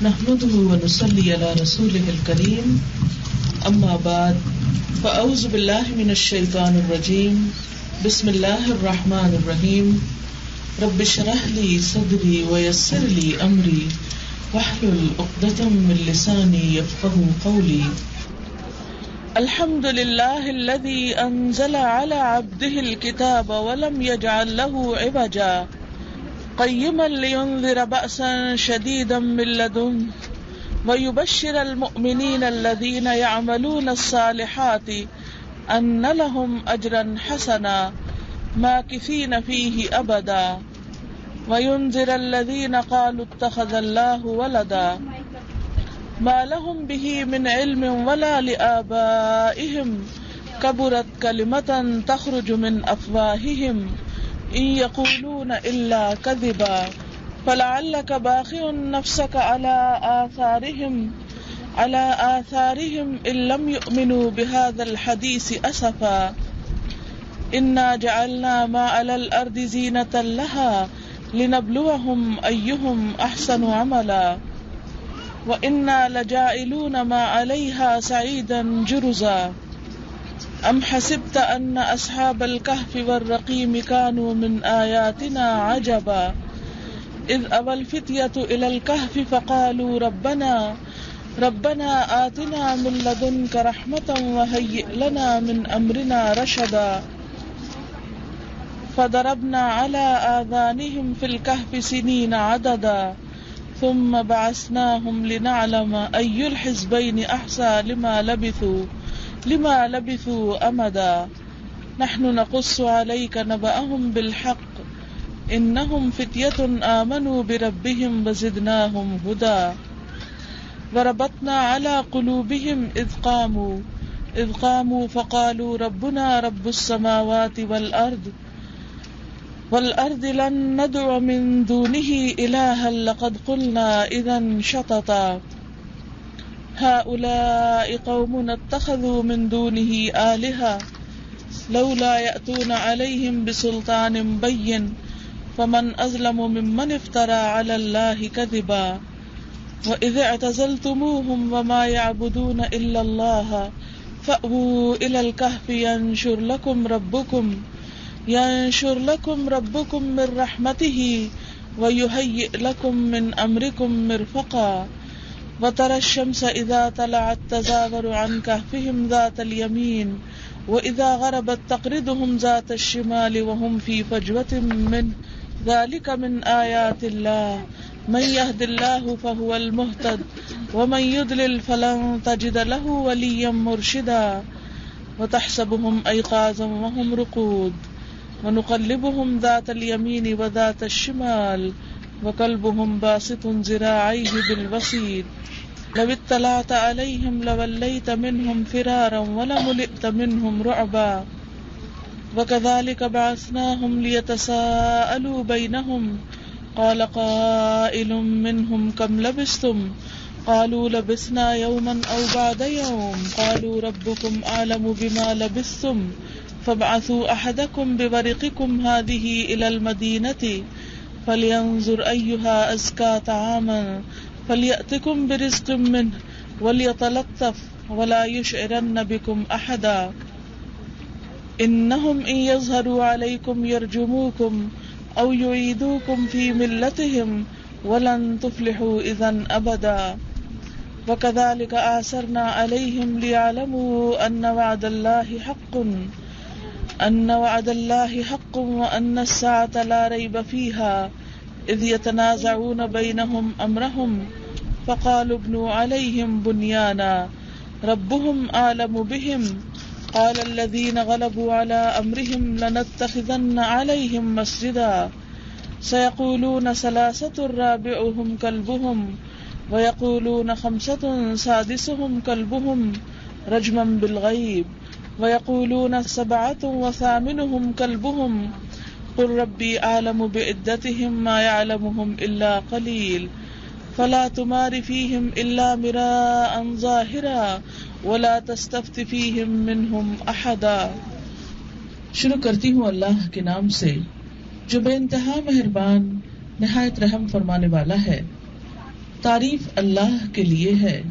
نحمده ونصلي على رسوله الكريم اما بعد فاعوذ بالله من الشيطان الرجيم بسم الله الرحمن الرحيم رب اشرح لي صدري ويسر لي امري واحلل عقدة من لساني يفقهوا قولي. الحمد لله الذي انزل على عبده الكتاب ولم يجعل له عوجا قيما لينذر بأسا شديدا من لدنه ويبشر المؤمنين الذين يعملون الصالحات أن لهم أجرا حسنا ماكثين فيه أبدا وينذر الذين قالوا اتخذ الله ولدا ما لهم به من علم ولا لآبائهم كبرت كلمة تخرج من أفواههم إن يقولون إلا كذبا فلعلك باخع نفسك على آثارهم إن لم يؤمنوا بهذا الحديث أسفا إنا جعلنا ما على الأرض زينة لها لنبلوهم أيهم أحسن عملا وإنا لجاعلون ما عليها سعيدا جرزا أم حسبت أن أصحاب الكهف والرقيم كانوا من آياتنا عجبا إذ أوى الفتية إلى الكهف فقالوا ربنا آتنا من لدنك رحمة وهيئ لنا من أمرنا رشدا فضربنا على آذانهم في الكهف سنين عددا ثم بعثناهم لنعلم أي الحزبين أحصى لما لبثوا أمدا نحن نقص عليك نبأهم بالحق إنهم فتية آمنوا بربهم وزدناهم هدى وربطنا على قلوبهم إذ قاموا فقالوا ربنا رب السماوات والأرض لن ندعو من دونه إلها لقد قلنا إذا شططا هؤلاء قوم اتخذوا من دونه آلهة لولا يأتون عليهم بسلطان بين فمن أظلم ممن افترى على الله كذبا وإذ اعتزلتموهم وما يعبدون إلا الله فأووا إلى الكهف ينشر لكم ربكم من رحمته ويهيئ لكم من أمركم مرفقا وترى الشمس إذا طلعت تزاور عن كهفهم ذات اليمين وإذا غربت تقرضهم ذات الشمال وهم في فجوة منه ذلك من آيات الله من يهد الله فهو المهتد ومن يضلل فلن تجد له وليا مرشدا وتحسبهم أيقاظا وهم رقود ونقلبهم ذات اليمين وذات الشمال وكلبهم باسط ذراعيه بالوصيد لو اطلعت عليهم لوليت منهم فرارا ولملئت منهم رعبا وكذلك بعثناهم ليتساءلوا بينهم قال قائل منهم كم لبثتم قالوا لبثنا يوما أو بعد يوم قالوا ربكم أعلم بما لبثتم فابعثوا أحدكم بورقكم هذه إلى المدينة فلينظر أيها أزكى طعاما فليأتكم برزق منه وليتلطف ولا يشعرن بكم أحدا إنهم إن يظهروا عليكم يرجموكم أو يعيدوكم في ملتهم ولن تفلحوا إذن أبدا وكذلك آثرنا عليهم ليعلموا أن وعد الله حق وأن الساعة لا ريب فيها إذ يتنازعون بينهم أمرهم فقالوا ابنوا عليهم بنيانا ربهم أعلم بهم قال الذين غلبوا على أمرهم لنتخذن عليهم مسجدا سيقولون ثلاثة رابعهم كلبهم ويقولون خمسة سادسهم كلبهم رجما بالغيب ويقولون سبعة وثامنهم كلبهم قل ربي أعلم بعدتهم ما يعلمهم إلا قليل فلا تمار فيهم إلا مراء ظاهرا ولا تستفت فيهم منهم أحدا. شروع کرتی ہوں اللہ کے نام سے جو بے انتہا مہربان نہایت رحم فرمانے والا ہے. تعریف اللہ کے لیے ہے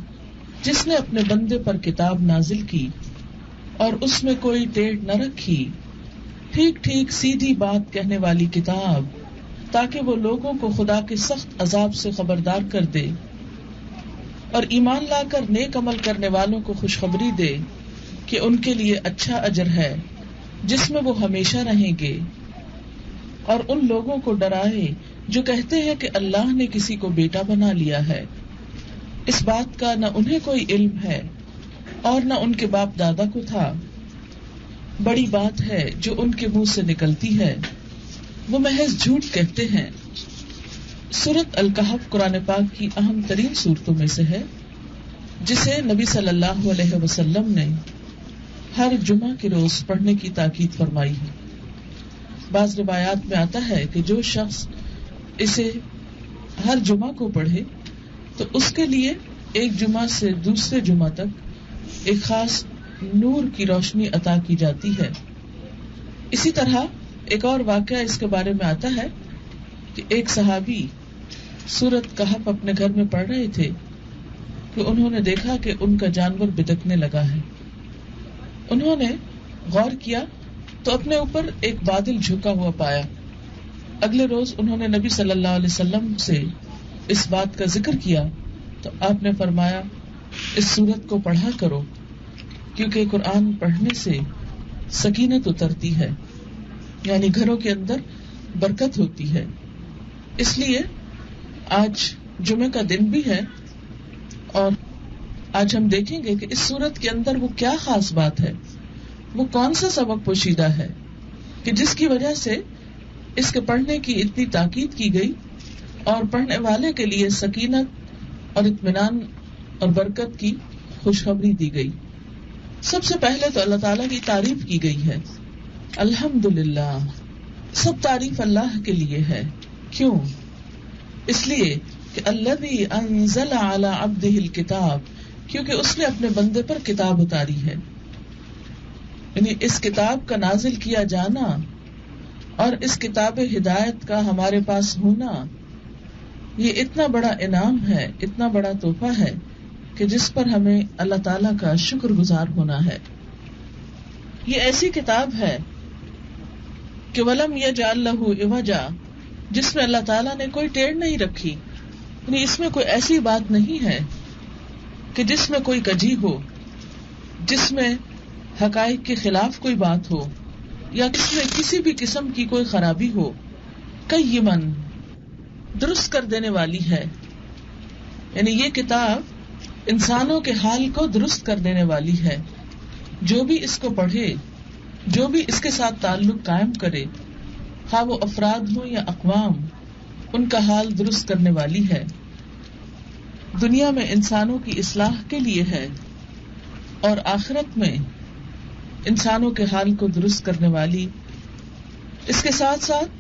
جس نے اپنے بندے پر کتاب نازل کی اور اس میں کوئی ٹیڑھ نہ رکھی، ٹھیک ٹھیک سیدھی بات کہنے والی کتاب، تاکہ وہ لوگوں کو خدا کے سخت عذاب سے خبردار کر دے اور ایمان لا کر نیک عمل کرنے والوں کو خوشخبری دے کہ ان کے لیے اچھا اجر ہے جس میں وہ ہمیشہ رہیں گے، اور ان لوگوں کو ڈرائے جو کہتے ہیں کہ اللہ نے کسی کو بیٹا بنا لیا ہے، اس بات کا نہ انہیں کوئی علم ہے اور نہ ان کے باپ دادا کو تھا، بڑی بات ہے جو ان کے منہ سے نکلتی ہے، وہ محض جھوٹ کہتے ہیں۔ سورۃ الکہف قرآن پاک کی اہم ترین سورتوں میں سے ہے، جسے نبی صلی اللہ علیہ وسلم نے ہر جمعہ کے روز پڑھنے کی تاکید فرمائی ہے۔ بعض روایات میں آتا ہے کہ جو شخص اسے ہر جمعہ کو پڑھے تو اس کے لیے ایک جمعہ سے دوسرے جمعہ تک ایک خاص نور کی روشنی عطا کی جاتی ہے۔ اسی طرح ایک اور واقعہ اس کے بارے میں آتا ہے کہ ایک صحابی سورۃ کہف اپنے گھر میں پڑھ رہے تھے کہ انہوں نے دیکھا کہ ان کا جانور بتکنے لگا ہے۔ انہوں نے غور کیا تو اپنے اوپر ایک بادل جھکا ہوا پایا۔ اگلے روز انہوں نے نبی صلی اللہ علیہ وسلم سے اس بات کا ذکر کیا تو آپ نے فرمایا اس سورت کو پڑھا کرو، کیونکہ قرآن پڑھنے سے سکینت اترتی ہے، یعنی گھروں کے اندر برکت ہوتی ہے۔ اس لیے آج جمعے کا دن بھی ہے اور آج ہم دیکھیں گے کہ اس سورت کے اندر وہ کیا خاص بات ہے، وہ کون سا سبق پوشیدہ ہے کہ جس کی وجہ سے اس کے پڑھنے کی اتنی تاکید کی گئی اور پڑھنے والے کے لیے سکینت اور اطمینان اور برکت کی خوشخبری دی گئی۔ سب سے پہلے تو اللہ تعالیٰ کی تعریف کی گئی ہے، الحمدللہ، سب تعریف اللہ کے لیے ہے۔ کیوں؟ اس لیے کہ الذی انزل علی عبدہ الکتاب، کیونکہ اس نے اپنے بندے پر کتاب اتاری ہے، یعنی اس کتاب کا نازل کیا جانا اور اس کتاب ہدایت کا ہمارے پاس ہونا، یہ اتنا بڑا انعام ہے، اتنا بڑا تحفہ ہے کہ جس پر ہمیں اللہ تعالیٰ کا شکر گزار ہونا ہے۔ یہ ایسی کتاب ہے کہ وَلَمْ يَجْعَلْ لَهُ عِوَجًا، جس میں اللہ تعالیٰ نے کوئی ٹیڑھ نہیں رکھی، یعنی اس میں کوئی ایسی بات نہیں ہے کہ جس میں کوئی کجی ہو، جس میں حقائق کے خلاف کوئی بات ہو یا جس میں کسی بھی قسم کی کوئی خرابی ہو۔ قیماً، درست کر دینے والی ہے، یعنی یہ کتاب انسانوں کے حال کو درست کر دینے والی ہے۔ جو بھی اس کو پڑھے، جو بھی اس کے ساتھ تعلق قائم کرے، خواہ وہ افراد ہوں یا اقوام، ان کا حال درست کرنے والی ہے۔ دنیا میں انسانوں کی اصلاح کے لیے ہے اور آخرت میں انسانوں کے حال کو درست کرنے والی۔ اس کے ساتھ ساتھ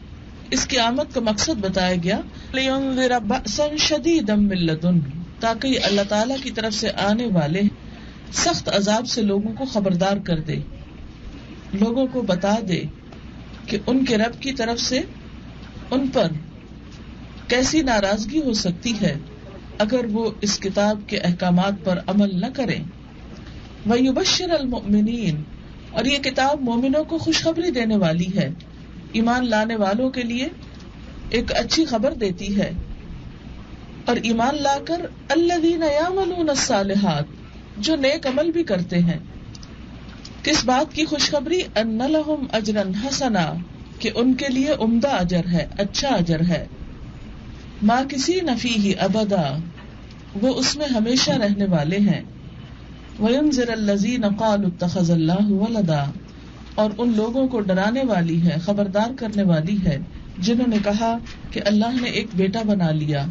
اس کی آمد کا مقصد بتایا گیا، لِيُنذِرَ بَأْسًا شَدِيدًا مِّن لَّدُنْهُ، تاکہ یہ اللہ تعالیٰ کی طرف سے آنے والے سخت عذاب سے لوگوں کو خبردار کر دے، لوگوں کو بتا دے کہ ان کے رب کی طرف سے ان پر کیسی ناراضگی ہو سکتی ہے اگر وہ اس کتاب کے احکامات پر عمل نہ کریں۔ وَيُبَشِّرَ الْمُؤْمِنِينَ، اور یہ کتاب مومنوں کو خوشخبری دینے والی ہے، ایمان لانے والوں کے لیے ایک اچھی خبر دیتی ہے، اور ایمان لا کر الذین یعملون الصالحات، جو نیک عمل بھی کرتے ہیں۔ کس بات کی خوشخبری؟ ان لہم اجرا حسنا، کہ ان کے لیے عمدہ اجر ہے، اچھا اجر ہے، ما کسی نفیہ ابدا، وہ اس میں ہمیشہ رہنے والے ہیں۔ وَيُنذِرَ الَّذِينَ قَالُوا اتَّخَذَ اللَّهُ وَلَدًا، اور ان لوگوں کو ڈرانے والی ہے، خبردار کرنے والی ہے جنہوں نے کہا کہ اللہ نے ایک بیٹا بنا لیا۔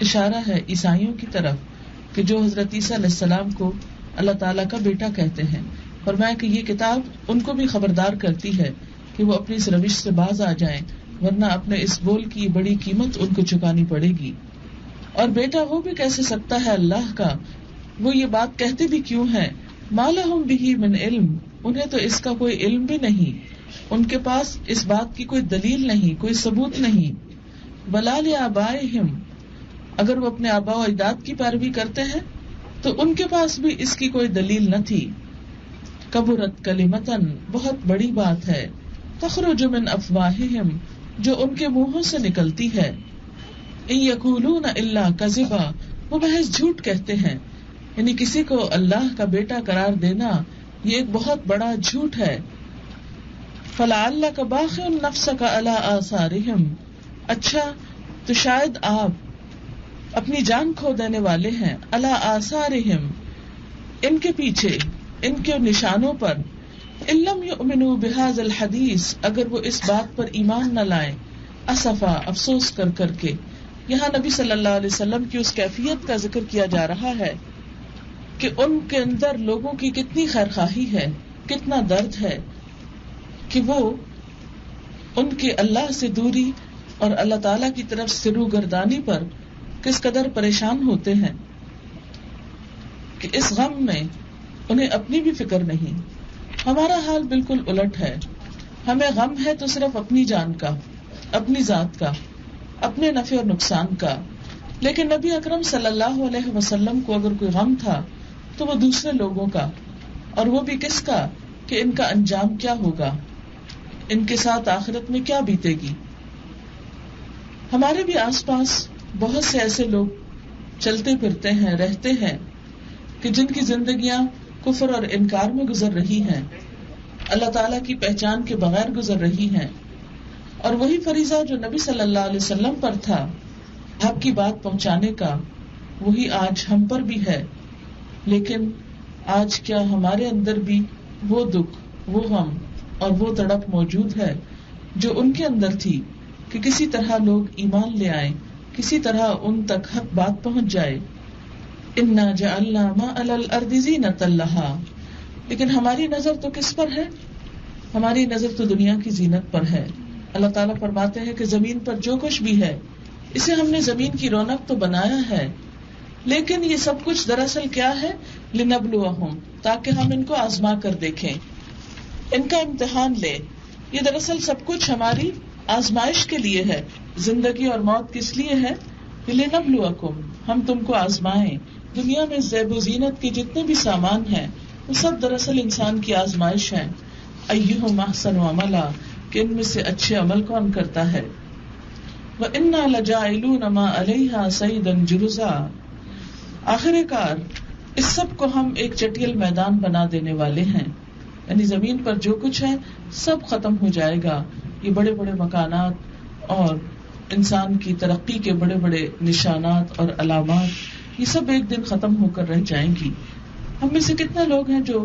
اشارہ ہے عیسائیوں کی طرف کہ جو حضرت عیسیٰ علیہ السلام کو اللہ تعالیٰ کا بیٹا کہتے ہیں، فرمایا کہ یہ کتاب ان کو بھی خبردار کرتی ہے کہ وہ اپنی اس روش سے باز آ جائیں، ورنہ اپنے اس بول کی بڑی قیمت ان کو چکانی پڑے گی۔ اور بیٹا وہ بھی کیسے سکتا ہے اللہ کا، وہ یہ بات کہتے بھی کیوں ہیں؟ ما لہم بہ من علم، انہیں تو اس کا کوئی علم بھی نہیں، ان کے پاس اس بات کی کوئی دلیل نہیں، کوئی ثبوت نہیں۔ ولا لآبائہم، اگر وہ اپنے آباء و اجداد کی پیروی کرتے ہیں تو ان کے پاس بھی اس کی کوئی دلیل نہ تھی. کبرت کلمتن، بہت بڑی بات ہے، تخرج من افواہہم، جو ان کے منہوں سے نکلتی ہے. ان یقولون الا کذبا، وہ محض جھوٹ کہتے ہیں. یعنی کسی کو اللہ کا بیٹا قرار دینا یہ ایک بہت بڑا جھوٹ ہے. فلعلک باخع نفسک علی آثارہم، اچھا تو شاید آپ اپنی جان کھو دینے والے ہیں، علی آثارہم، ان کے پیچھے، ان کے نشانوں پر. ان لم یؤمنوا بہذا الحدیث، اگر وہ اس بات پر ایمان نہ لائیں. اسفا، افسوس کر کر کے. یہاں نبی صلی اللہ علیہ وسلم کی اس کیفیت کا ذکر کیا جا رہا ہے کہ ان کے اندر لوگوں کی کتنی خیرخواہی ہے، کتنا درد ہے کہ وہ ان کے اللہ سے دوری اور اللہ تعالی کی طرف سے روگردانی پر کس قدر پریشان ہوتے ہیں کہ اس غم میں انہیں اپنی بھی فکر نہیں. ہمارا حال بالکل الٹ ہے. ہمیں غم ہے تو صرف اپنی جان کا، اپنی ذات کا، اپنے نفع اور نقصان کا. لیکن نبی اکرم صلی اللہ علیہ وسلم کو اگر کوئی غم تھا تو وہ دوسرے لوگوں کا، اور وہ بھی کس کا، کہ ان کا انجام کیا ہوگا، ان کے ساتھ آخرت میں کیا بیتے گی. ہمارے بھی آس پاس بہت سے ایسے لوگ چلتے پھرتے ہیں، رہتے ہیں کہ جن کی زندگیاں کفر اور انکار میں گزر رہی ہیں، اللہ تعالیٰ کی پہچان کے بغیر گزر رہی ہیں. اور وہی فریضہ جو نبی صلی اللہ علیہ وسلم پر تھا حق کی بات پہنچانے کا، وہی آج ہم پر بھی ہے. لیکن آج کیا ہمارے اندر بھی وہ دکھ، وہ غم اور وہ تڑپ موجود ہے جو ان کے اندر تھی کہ کسی طرح لوگ ایمان لے آئیں، کسی طرح ان تک حق بات پہنچ جائے. انا جعلنا ما علی الارض زینۃ لہا، لیکن ہماری نظر تو کس پر ہے؟ ہماری نظر تو دنیا کی زینت پر ہے. اللہ تعالیٰ فرماتے ہیں کہ زمین پر جو کچھ بھی ہے اسے ہم نے زمین کی رونق تو بنایا ہے، لیکن یہ سب کچھ دراصل کیا ہے؟ لنبلوہم، تاکہ ہم ان کو آزما کر دیکھیں، ان کا امتحان لیں. یہ دراصل سب کچھ ہماری آزمائش کے لیے ہے. زندگی اور موت کس لیے ہے؟ لنبلوکم، ہم تم کو آزمائیں. دنیا میں زیب و زینت کے جتنے بھی سامان ہیں وہ سب دراصل انسان کی آزمائش ہیں. ایہم احسن عملا، کہ ان میں سے اچھے عمل کون کرتا ہے. وَإِنَّا لَجَاعِلُونَ مَا عَلَيْهَا صَعِيدًا جُرُزًا، آخر کار اس سب کو ہم ایک چٹیل میدان بنا دینے والے ہیں. یعنی زمین پر جو کچھ ہے سب ختم ہو جائے گا. یہ بڑے بڑے مکانات اور انسان کی ترقی کے بڑے بڑے نشانات اور علامات، یہ سب ایک دن ختم ہو کر رہ جائیں گی. ہم میں سے کتنے لوگ ہیں جو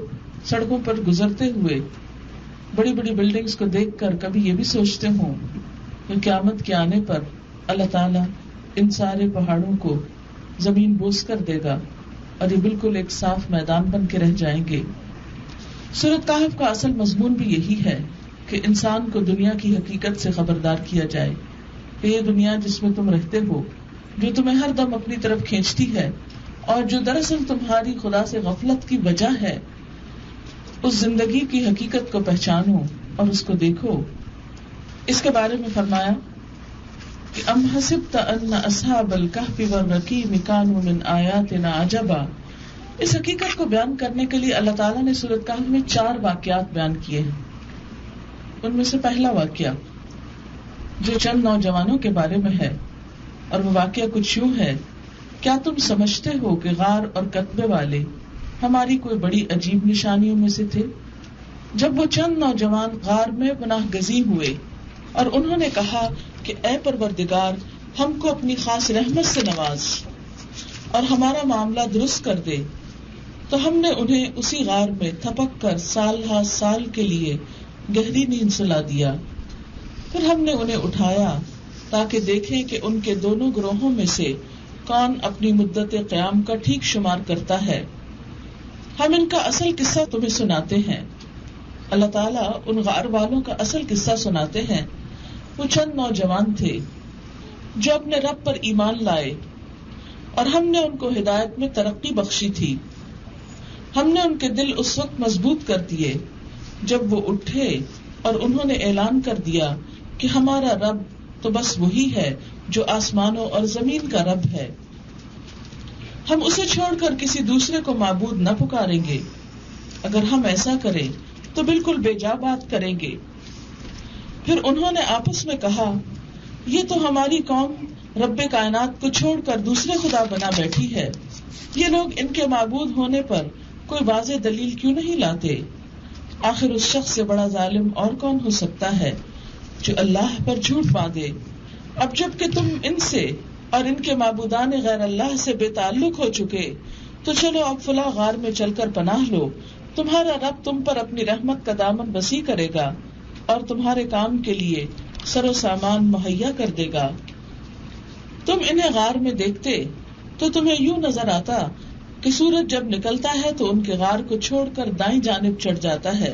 سڑکوں پر گزرتے ہوئے بڑی بڑی بلڈنگز کو دیکھ کر کبھی یہ بھی سوچتے ہوں کہ قیامت کے آنے پر اللہ تعالیٰ ان سارے پہاڑوں کو زمین بوس کر دے گا اور یہ بالکل ایک صاف میدان بن کے رہ جائیں گے. سورۃ کہف کا اصل مضمون بھی یہی ہے کہ انسان کو دنیا کی حقیقت سے خبردار کیا جائے کہ یہ دنیا جس میں تم رہتے ہو، جو تمہیں ہر دم اپنی طرف کھینچتی ہے اور جو دراصل تمہاری خدا سے غفلت کی وجہ ہے، اس زندگی کی حقیقت کو پہچانو اور اس کو دیکھو. اس کے بارے میں فرمایا کہ ام حسبت ان اصحاب الکہف والرقیم کانوا من آیاتنا عجبا. اس حقیقت کو بیان کرنے کے لیے اللہ تعالیٰ نے سورۃ کہف میں 4 واقعات بیان کیے ہیں. ان میں سے پہلا واقعہ جو چند نوجوانوں کے بارے میں ہے، اور وہ واقعہ کچھ یوں ہے: کیا تم سمجھتے ہو کہ غار اور قطبے والے ہماری کوئی بڑی عجیب نشانیوں میں سے تھے؟ جب وہ چند نوجوان غار میں پناہ گزین ہوئے اور انہوں نے کہا کہ اے پروردگار، ہم کو اپنی خاص رحمت سے نواز اور ہمارا معاملہ درست کر دے، تو ہم نے انہیں اسی غار میں تھپک کر سال ہا سال کے لیے گہری نیند سلا دیا. پھر ہم نے انہیں اٹھایا تاکہ دیکھیں کہ ان کے دونوں گروہوں میں سے کون اپنی مدت قیام کا ٹھیک شمار کرتا ہے. ہم ان کا اصل قصہ تمہیں سناتے ہیں. اللہ تعالیٰ ان غار والوں کا اصل قصہ سناتے ہیں. وہ چند نوجوان تھے جو اپنے رب پر ایمان لائے اور ہم نے ان کو ہدایت میں ترقی بخشی تھی. ہم نے ان کے دل اس وقت مضبوط کر دیے جب وہ اٹھے اور انہوں نے اعلان کر دیا کہ ہمارا رب تو بس وہی ہے جو آسمانوں اور زمین کا رب ہے. ہم اسے چھوڑ کر کسی دوسرے کو معبود نہ پکاریں گے. اگر ہم ایسا کریں تو بالکل بے جا بات کریں گے. پھر انہوں نے آپس میں کہا یہ تو ہماری قوم رب کائنات کو چھوڑ کر دوسرے خدا بنا بیٹھی ہے. یہ لوگ ان کے معبود ہونے پر کوئی واضح دلیل کیوں نہیں لاتے؟ آخر اس شخص سے بڑا ظالم اور کون ہو سکتا ہے جو اللہ پر جھوٹ باندھے. اب جب کہ تم ان سے اور ان کے معبودان غیر اللہ سے بے تعلق ہو چکے تو چلو اب فلاں غار میں چل کر پناہ لو. تمہارا رب تم پر اپنی رحمت کا دامن وسیع کرے گا اور تمہارے کام کے لیے سر و سامان مہیا کر دے گا. تم انہیں غار میں دیکھتے تو تمہیں یوں نظر آتا کہ سورج جب نکلتا ہے تو ان کے غار کو چھوڑ کر دائیں جانب چڑھ جاتا ہے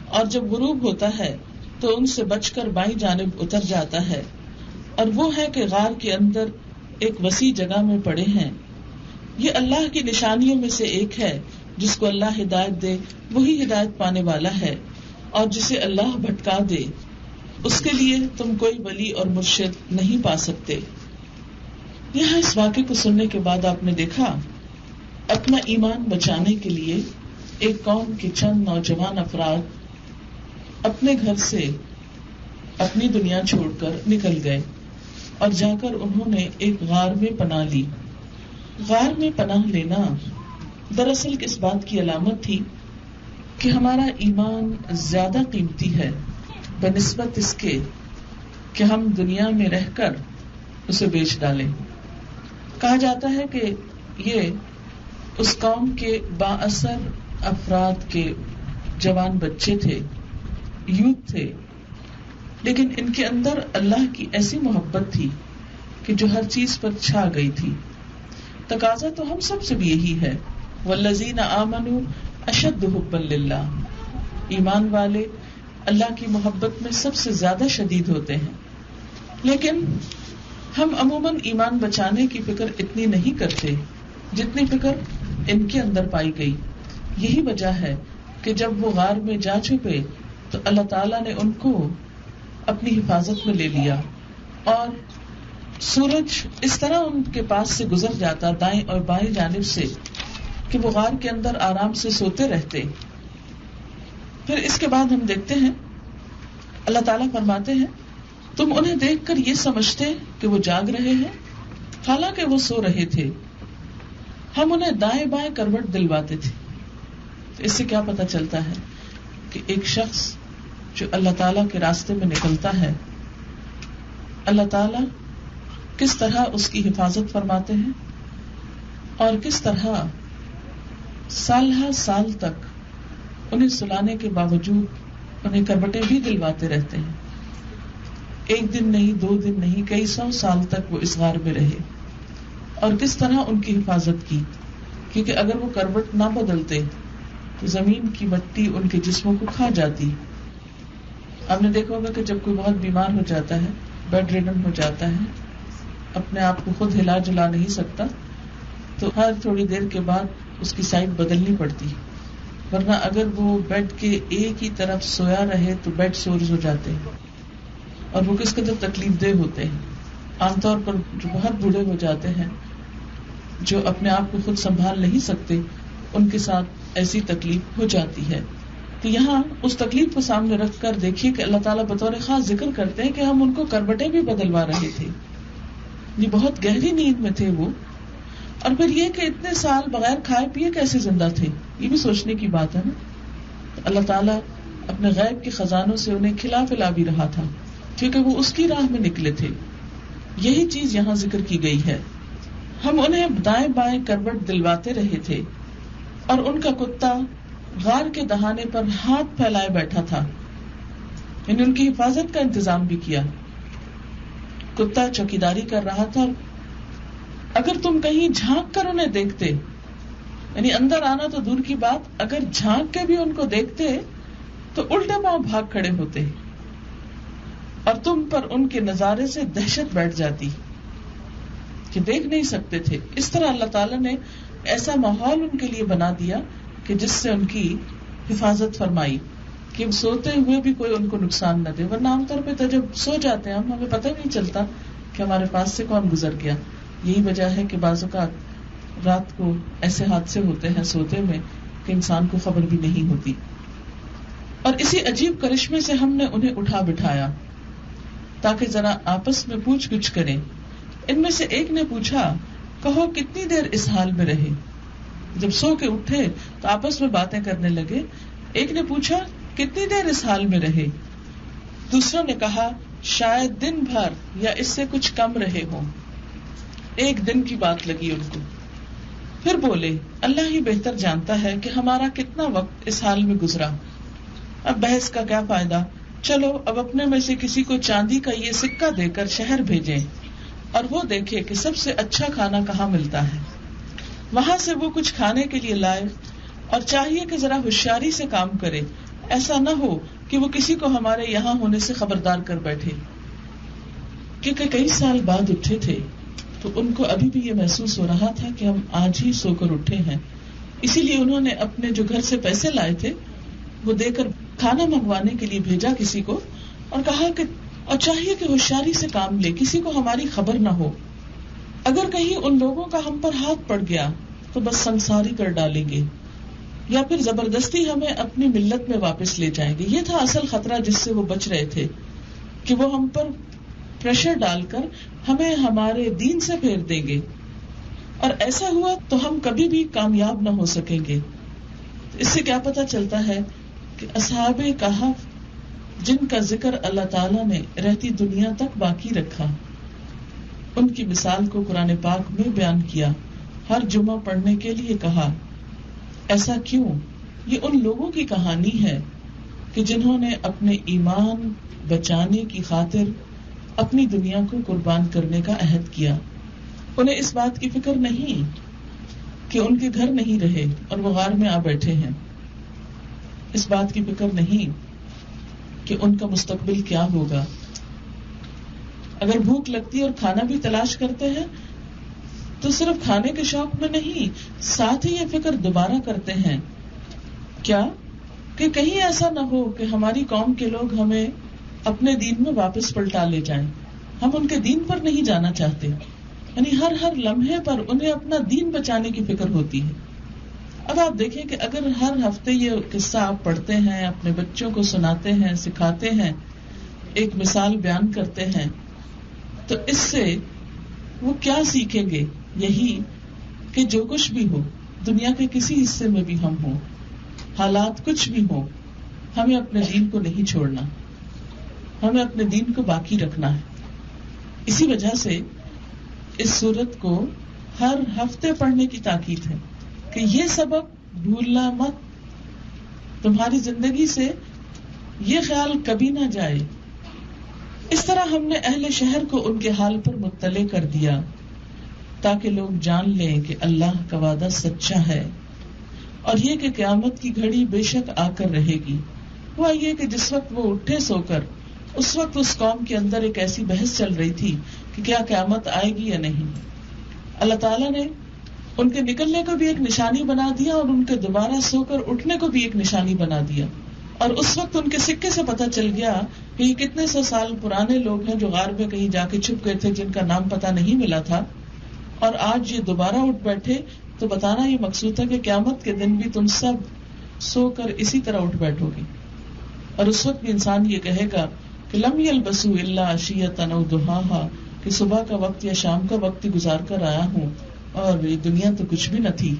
اور جب غروب ہوتا ہے تو ان سے بچ کر بائیں جانب اتر جاتا ہے. اور وہ ہے کہ غار کے اندر ایک وسیع جگہ میں پڑے ہیں. یہ اللہ کی نشانیوں میں سے ایک ہے. جس کو اللہ ہدایت دے وہی ہدایت پانے والا ہے اور جسے اللہ بھٹکا دے اس کے لیے تم کوئی ولی اور مرشد نہیں پا سکتے. یہاں اس واقعے کو سننے کے بعد آپ نے دیکھا اپنا ایمان بچانے کے لیے ایک قوم کے چند نوجوان افراد اپنے گھر سے اپنی دنیا چھوڑ کر نکل گئے اور جا کر انہوں نے ایک غار میں پناہ لی. غار میں پناہ لینا دراصل کس بات کی علامت تھی کہ ہمارا ایمان زیادہ قیمتی ہے بنسبت اس کے کہ ہم دنیا میں رہ کر اسے بیچ ڈالیں. کہا جاتا ہے کہ یہ اس قوم کے با اثر افراد کے جوان بچے تھے، یوتھ تھے، لیکن ان کے اندر اللہ کی ایسی محبت تھی کہ جو ہر چیز پر چھا گئی تھی. تقاضا تو ہم سب سے بھی یہی ہے، والذین آمنوا اشد حبا للہ. ایمان والے اللہ کی محبت میں سب سے زیادہ شدید ہوتے ہیں. لیکن ہم عموماً ایمان بچانے کی فکر اتنی نہیں کرتے جتنی فکر ان کے اندر پائی گئی. یہی وجہ ہے کہ جب وہ غار میں جا چھپے تو اللہ تعالیٰ نے ان کو اپنی حفاظت میں لے لیا اور سورج اس طرح ان کے پاس سے گزر جاتا دائیں اور بائیں جانب سے کہ وہ غار کے اندر آرام سے سوتے رہتے. پھر اس کے بعد ہم دیکھتے ہیں اللہ تعالیٰ فرماتے ہیں تم انہیں دیکھ کر یہ سمجھتے کہ وہ جاگ رہے ہیں حالانکہ وہ سو رہے تھے. ہم انہیں دائیں بائیں کروٹ دلواتے تھے. تو اس سے کیا پتہ چلتا ہے کہ ایک شخص جو اللہ تعالیٰ کے راستے میں نکلتا ہے اللہ تعالیٰ کس طرح اس کی حفاظت فرماتے ہیں اور کس طرح سالہ سال تک انہیں سلانے کے باوجود انہیں کروٹیں بھی دلواتے رہتے ہیں. ایک دن نہیں، 2 دن نہیں، کئی 100 سال تک وہ اس غار میں رہے اور کس طرح ان کی حفاظت کی، کیونکہ اگر وہ کروٹ نہ بدلتے تو زمین کی مٹی ان کے جسموں کو کھا جاتی. آپ نے دیکھا ہوگا کہ جب کوئی بہت بیمار ہو جاتا ہے، بیڈ ریڈن ہو جاتا ہے، اپنے آپ کو خود ہلا جلا نہیں سکتا، تو ہر تھوڑی دیر کے بعد اس کی سائڈ بدلنی پڑتی، ورنہ اگر وہ بیڈ کے ایک ہی طرف سویا رہے تو بیڈ سورز ہو جاتے ہیں اور وہ کس قدر تکلیف دہ ہوتے ہیں. عام طور پر جو بہت بوڑھے ہو جاتے ہیں، جو اپنے آپ کو خود سنبھال نہیں سکتے، ان کے ساتھ ایسی تکلیف ہو جاتی ہے. تو یہاں اس تکلیف کو سامنے رکھ کر دیکھیے کہ اللہ تعالیٰ بطور خاص ذکر کرتے ہیں کہ ہم ان کو کروٹیں بھی بدلوا رہے تھے. یہ بہت گہری نیند میں تھے وہ. اور پھر یہ کہ اتنے سال بغیر کھائے پیے کیسے زندہ تھے، یہ بھی سوچنے کی بات ہے نا. اللہ تعالیٰ اپنے غیب کے خزانوں سے انہیں کھلا پلا بھی رہا تھا کیونکہ وہ اس کی راہ میں نکلے تھے. یہی چیز یہاں ذکر کی گئی ہے. ہم انہیں دائیں بائیں کروٹ دلواتے رہے تھے اور ان کا کتا غار کے دہانے پر ہاتھ پھیلائے بیٹھا تھا، یعنی ان کی حفاظت کا انتظام بھی کیا. کتا چوکیداری کر رہا تھا. اگر تم کہیں جھانک کر انہیں دیکھتے، یعنی اندر آنا تو دور کی بات، اگر جھانک کے بھی ان کو دیکھتے تو الٹا پاؤں بھاگ کھڑے ہوتے اور تم پر ان کے نظارے سے دہشت بیٹھ جاتی کہ دیکھ نہیں سکتے تھے. اس طرح اللہ تعالیٰ نے ایسا ماحول ان کے لیے بنا دیا کہ جس سے ان کی حفاظت فرمائی کہ سوتے ہوئے بھی کوئی ان کو نقصان نہ دے. ورنہ عام طور پہ تو جب سو جاتے ہیں ہمیں پتہ ہی نہیں چلتا کہ ہمارے پاس سے کون گزر گیا. یہی وجہ ہے کہ بعض اوقات رات کو ایسے حادثے ہوتے ہیں سوتے میں کہ انسان کو خبر بھی نہیں ہوتی. اور اسی عجیب کرشمے سے ہم نے انہیں اٹھا بٹھایا تاکہ ذرا آپس میں پوچھ گچھ کریں. ان میں سے ایک نے پوچھا, کہو کتنی دیر اس حال میں رہے؟ جب سو کے اٹھے تو آپس میں باتیں کرنے لگے. ایک نے پوچھا, کتنی دیر اس حال میں رہے؟ دوسروں نے کہا, شاید دن بھر یا اس سے کچھ کم رہے ہوں. ایک دن کی بات لگی ان کو. پھر بولے, اللہ ہی بہتر جانتا ہے کہ ہمارا کتنا وقت اس حال میں گزرا. اب بحث کا کیا فائدہ, چلو اب اپنے میں سے کسی کو چاندی کا یہ سکہ دے کر شہر بھیجیں اور وہ دیکھے کہ سب سے اچھا کھانا کہاں ملتا ہے, وہاں سے وہ کچھ کھانے کے لیے لائے, اور چاہیے کہ ذرا ہوشیاری سے کام کرے, ایسا نہ ہو کہ وہ کسی کو ہمارے یہاں ہونے سے خبردار کر بیٹھے. کیونکہ کئی سال بعد اٹھے تھے تو ان کو ابھی بھی یہ محسوس ہو رہا تھا کہ ہم آج ہی سو کر اٹھے ہیں. اسی لیے انہوں نے اپنے جو گھر سے پیسے لائے تھے وہ دے کر کھانا منگوانے کے لیے بھیجا کسی کو, اور کہا کہ اور چاہیے کہ ہوشیاری سے کام لے, کسی کو ہماری خبر نہ ہو. اگر کہیں ان لوگوں کا ہم پر ہاتھ پڑ گیا تو بس سنساری کر ڈالیں گے, یا پھر زبردستی ہمیں اپنی ملت میں واپس لے جائیں گے. یہ تھا اصل خطرہ جس سے وہ بچ رہے تھے, کہ وہ ہم پر پریشر ڈال کر ہمیں ہمارے دین سے پھیر دیں گے, اور ایسا ہوا تو ہم کبھی بھی کامیاب نہ ہو سکیں گے. اس سے کیا پتہ چلتا ہے کہ اصحاب کہف جن کا ذکر اللہ تعالیٰ نے رہتی دنیا تک باقی رکھا, ان کی مثال کو قرآن پاک میں بیان کیا, ہر جمعہ پڑھنے کے لیے کہا. ایسا کیوں؟ یہ ان لوگوں کی کہانی ہے کہ جنہوں نے اپنے ایمان بچانے کی خاطر اپنی دنیا کو قربان کرنے کا عہد کیا. انہیں اس بات کی فکر نہیں کہ ان کے گھر نہیں رہے اور وہ غار میں آ بیٹھے ہیں, اس بات کی فکر نہیں کہ ان کا مستقبل کیا ہوگا. اگر بھوک لگتی اور کھانا بھی تلاش کرتے ہیں تو صرف کھانے کے شوق میں نہیں, ساتھ ہی یہ فکر دوبارہ کرتے ہیں کیا کہ کہیں ایسا نہ ہو کہ ہماری قوم کے لوگ ہمیں اپنے دین میں واپس پلٹا لے جائیں. ہم ان کے دین پر نہیں جانا چاہتے. یعنی ہر لمحے پر انہیں اپنا دین بچانے کی فکر ہوتی ہے. اب آپ دیکھیں کہ اگر ہر ہفتے یہ قصہ آپ پڑھتے ہیں, اپنے بچوں کو سناتے ہیں, سکھاتے ہیں, ایک مثال بیان کرتے ہیں, تو اس سے وہ کیا سیکھیں گے؟ یہی کہ جو کچھ بھی ہو, دنیا کے کسی حصے میں بھی ہم ہوں, حالات کچھ بھی ہوں, ہمیں اپنے دین کو نہیں چھوڑنا, ہمیں اپنے دین کو باقی رکھنا ہے. اسی وجہ سے اس سورت کو ہر ہفتے پڑھنے کی تاکید ہے کہ یہ سبق بھولنا مت, تمہاری زندگی سے یہ خیال کبھی نہ جائے. اس طرح ہم نے اہل شہر کو ان کے حال پر مطلع کر دیا تاکہ لوگ جان لیں کہ اللہ کا وعدہ سچا ہے, اور یہ کہ قیامت کی گھڑی بے شک آ کر رہے گی. ہوا یہ کہ جس وقت وہ اٹھے سو کر, اس وقت اس قوم کے اندر ایک ایسی بحث چل رہی تھی کہ کیا قیامت آئے گی یا نہیں. اللہ تعالیٰ نے ان کے نکلنے کو بھی ایک نشانی بنا دیا اور ان کے دوبارہ سو کر اٹھنے کو بھی ایک نشانی بنا دیا. اور اس وقت ان کے سکے سے پتہ چل گیا کہ یہ کتنے سو سال پرانے لوگ ہیں جو غار میں کہیں جا کے چھپ گئے تھے, جن کا نام پتہ نہیں ملا تھا, اور آج یہ دوبارہ اٹھ بیٹھے. تو بتانا یہ مقصود ہے کہ قیامت کے دن بھی تم سب سو کر اسی طرح اٹھ بیٹھو گے, اور اس وقت بھی انسان یہ کہے گا کہ لم یلبسوا الا عشیۃ او ضحاھا, کہ صبح کا وقت یا شام کا وقت ہی گزار کر آیا ہوں اور یہ دنیا تو کچھ بھی نہ تھی.